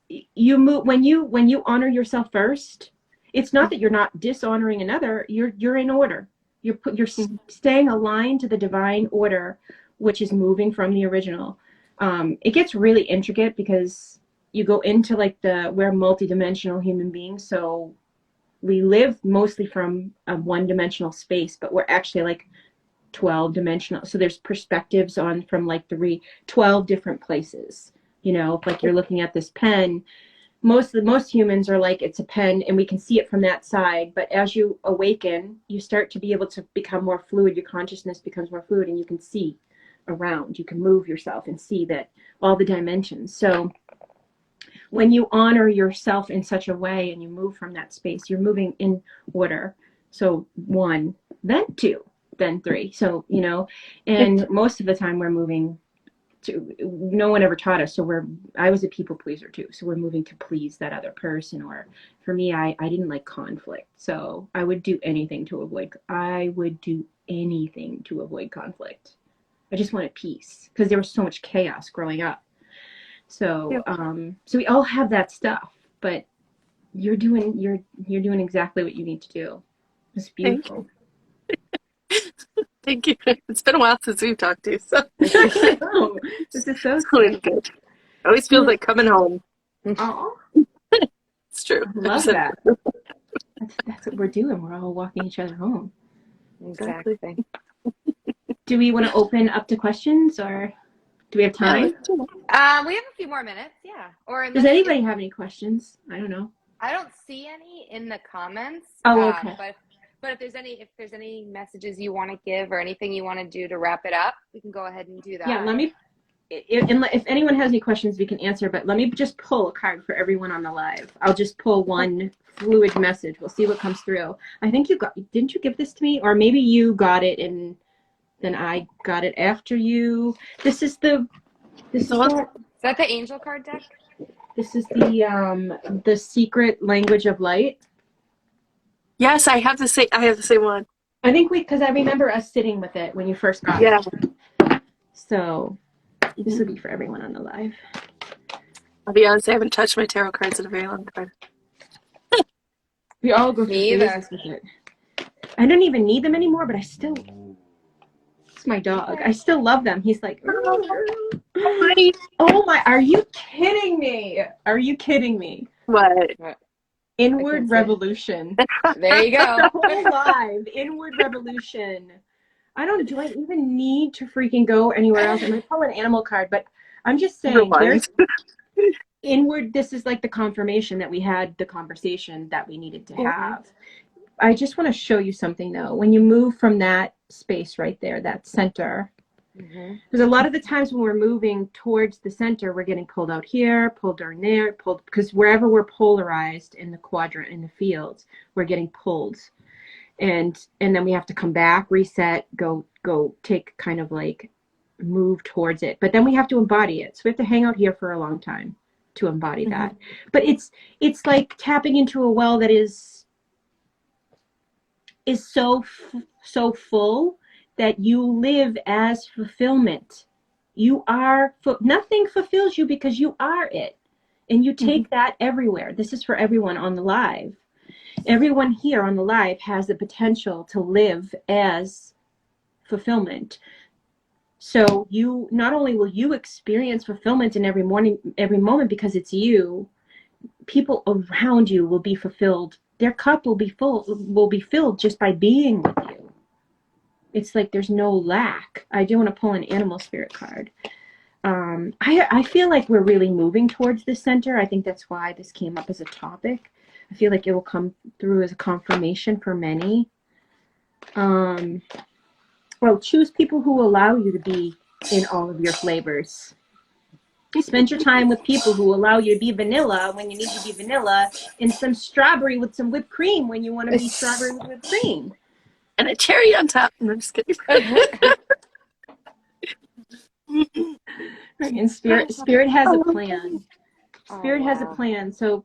you move, when you honor yourself first, it's not that you're not dishonoring another, you're in order. You're staying aligned to the divine order, which is moving from the original. It gets really intricate because you go into like we're multidimensional human beings, so we live mostly from a one-dimensional space, but we're actually like 12-dimensional. So there's perspectives from like 12 different places. You know, like you're looking at this pen. Most humans are like, it's a pen and we can see it from that side. But as you awaken, you start to be able to become more fluid. Your consciousness becomes more fluid and you can see around. You can move yourself and see that all the dimensions. So when you honor yourself in such a way and you move from that space, you're moving in order. So 1, then 2, then 3. So, you know, and most of the time we're moving no one ever taught us. So I was a people pleaser too. So we're moving to please that other person. Or for me, I didn't like conflict. So I would do anything to avoid conflict. I just wanted peace because there was so much chaos growing up. So, so we all have that stuff, but you're doing exactly what you need to do. It's beautiful. Thank you. It's been a while since we've talked to you, so this is so really good. Always feels like coming home. Oh, It's true. I love that. That's what we're doing. We're all walking each other home. Exactly. Do we want to open up to questions, or do we have time? We have a few more minutes. Yeah. Or does anybody have any questions? I don't know. I don't see any in the comments. Oh, okay. But if there's any messages you want to give or anything you want to do to wrap it up, we can go ahead and do that. Yeah, if anyone has any questions, we can answer, but let me just pull a card for everyone on the live. I'll just pull one fluid message. We'll see what comes through. I think didn't you give this to me? Or maybe you got it and then I got it after you. Is that the angel card deck? This is the secret language of light. Yes, I have the same one. I think because I remember us sitting with it when you first got it. Yeah. So this will be for everyone on the live. I'll be honest, I haven't touched my tarot cards in a very long time. We all go through phases with it. I don't even need them anymore, but it's my dog. I still love them. He's like, oh my, are you kidding me? What? Inward revolution. There you go. The whole live. Inward revolution. Do I even need to freaking go anywhere else? I might pull an animal card, but I'm just saying there's inward. This is like the confirmation that we had the conversation that we needed to have. I just want to show you something though. When you move from that space right there, that center, because a lot of the times when we're moving towards the center, we're getting pulled out here, pulled down there, because wherever we're polarized in the quadrant, in the fields, we're getting pulled. And then we have to come back, reset, go take kind of like move towards it. But then we have to embody it. So we have to hang out here for a long time to embody that. But it's like tapping into a well that is so full that you live as fulfillment. You are, nothing fulfills you because you are it. And you take that everywhere. This is for everyone on the live. Everyone here on the live has the potential to live as fulfillment. So you not only will you experience fulfillment in every moment because it's you, people around you will be fulfilled. Their cup will be filled just by being with you. It's like there's no lack. I do want to pull an animal spirit card. I feel like we're really moving towards the center. I think that's why this came up as a topic. I feel like it will come through as a confirmation for many. Well, choose people who allow you to be in all of your flavors. Spend your time with people who allow you to be vanilla when you need to be vanilla, and some strawberry with some whipped cream when you want to be strawberry with whipped cream. And a cherry on top. I'm just kidding. And spirit has a plan. Spirit has a plan. So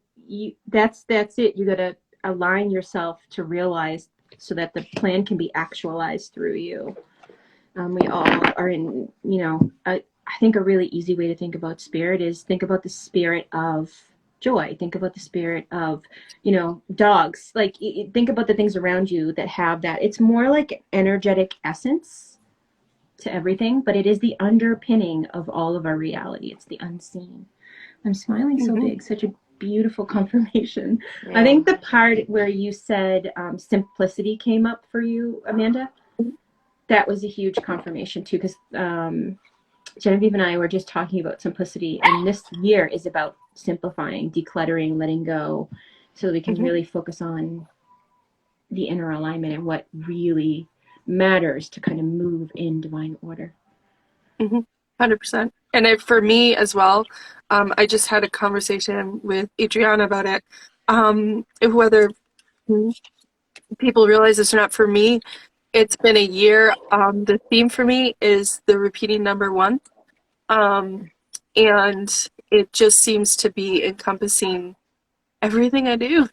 that's it. You got to align yourself to realize so that the plan can be actualized through you. We all are in, I think a really easy way to think about spirit is think about the spirit of joy. Think about the spirit of, dogs. Like, think about the things around you that have that. It's more like energetic essence to everything, but it is the underpinning of all of our reality. It's the unseen. I'm smiling so big, such a beautiful confirmation. Yeah. I think the part where you said simplicity came up for you, Amanda, that was a huge confirmation too, because Genevieve and I were just talking about simplicity, and this year is about simplifying, decluttering, letting go, so we can really focus on the inner alignment and what really matters to kind of move in divine order. 100%. And for me as well, I just had a conversation with Adrianna about it. Whether people realize this or not, for me, it's been a year. The theme for me is the repeating number 1. And it just seems to be encompassing everything I do.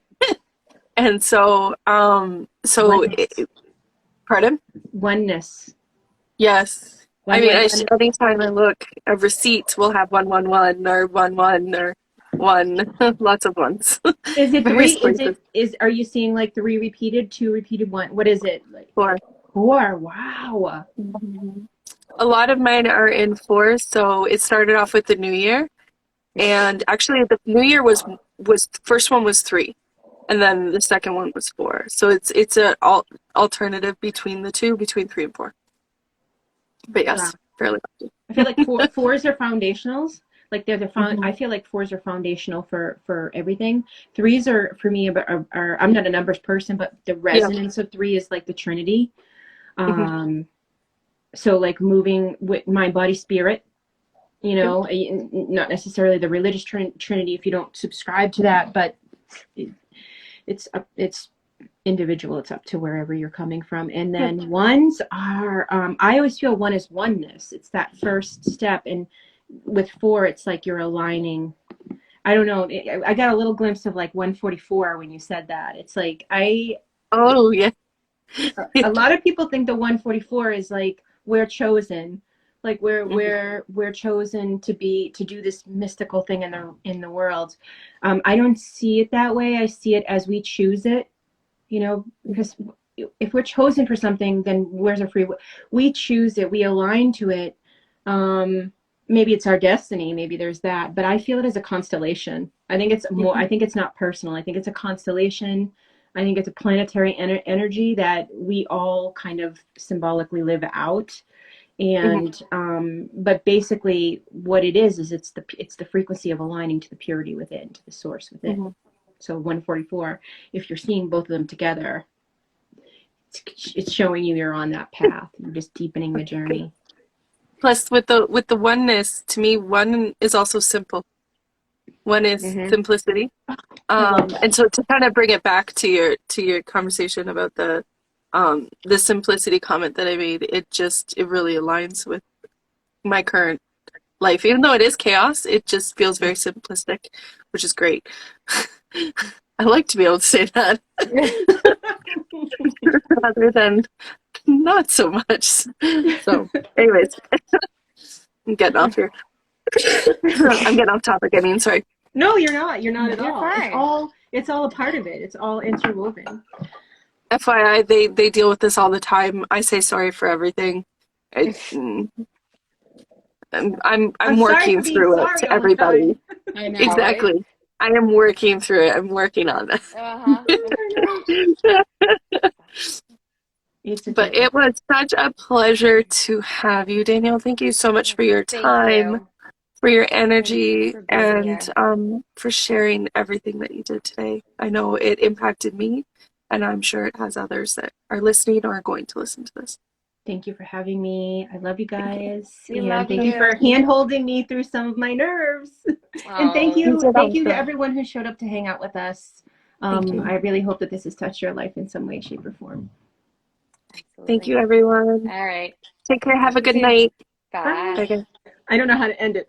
And so, pardon? Oneness. Yes. Anytime I look, a receipt will have 111 or 11 or 1, lots of ones. Is it 3? Are you seeing like 3 repeated, 2 repeated, 1? What is it? Like 4. 4. Wow. A lot of mine are in 4. So it started off with the new year, and actually the new year was first one was 3, and then the second one was 4. So it's an alternative between the two, between 3 and 4. But yes, fairly lucky. I feel like 4s are foundationals. Like they're the I feel like 4s are foundational for everything. 3s are for me are I'm not a numbers person, but the resonance of 3 is like the Trinity. So like moving with mind, body, spirit. Not necessarily the religious Trinity if you don't subscribe to that, but it's individual. It's up to wherever you're coming from. And then 1s are I always feel 1 is oneness. It's that first step, and with 4 it's like you're aligning. I don't know, I got a little glimpse of like 144 when you said that. It's like a lot of people think the 144 is like we're chosen, like we're chosen to do this mystical thing in the world. I don't see it that way. I see it as we choose it. Because if we're chosen for something, then where's our free will? We choose it. We align to it. Maybe it's our destiny. Maybe there's that. But I feel it as a constellation. I think it's more. I think it's not personal. I think it's a constellation. I think it's a planetary energy that we all kind of symbolically live out. And but basically, what it is it's the frequency of aligning to the purity within, to the source within. So 144, if you're seeing both of them together, it's showing you're on that path. You're just deepening the journey. Plus, with the oneness, to me, 1 is also simple. 1 is simplicity. And so to kind of bring it back to your conversation about the simplicity comment that I made, it really aligns with my current life. Even though it is chaos, it just feels very simplistic, which is great. I like to be able to say that rather than not so much. So anyways, I'm getting off here. I'm getting off topic. Sorry. No, you're not at all. It's all a part of it. It's all interwoven. FYI, they deal with this all the time. I say sorry for everything. I'm sorry working for being through it sorry to all the everybody. time. I know, Exactly. right? I am working through it. I'm working on this. Uh-huh. It's a But journey. it was such a pleasure to have you, Danielle. Thank you so much for your Thank time, you. for your energy, For being here. and for sharing everything that you did today. I know it impacted me, and I'm sure it has others that are listening or are going to listen to this. Thank you for having me. I love you guys. We and love thank you for you. hand holding me through some of my nerves. And Oh, You did thank you to awesome. everyone who showed up to hang out with us. Thank you. I really hope that this has touched your life in some way, shape, or form. Thank you, everyone. All right. Take care. Have Talk a to you good soon. night. Bye. Okay. I don't know how to end it.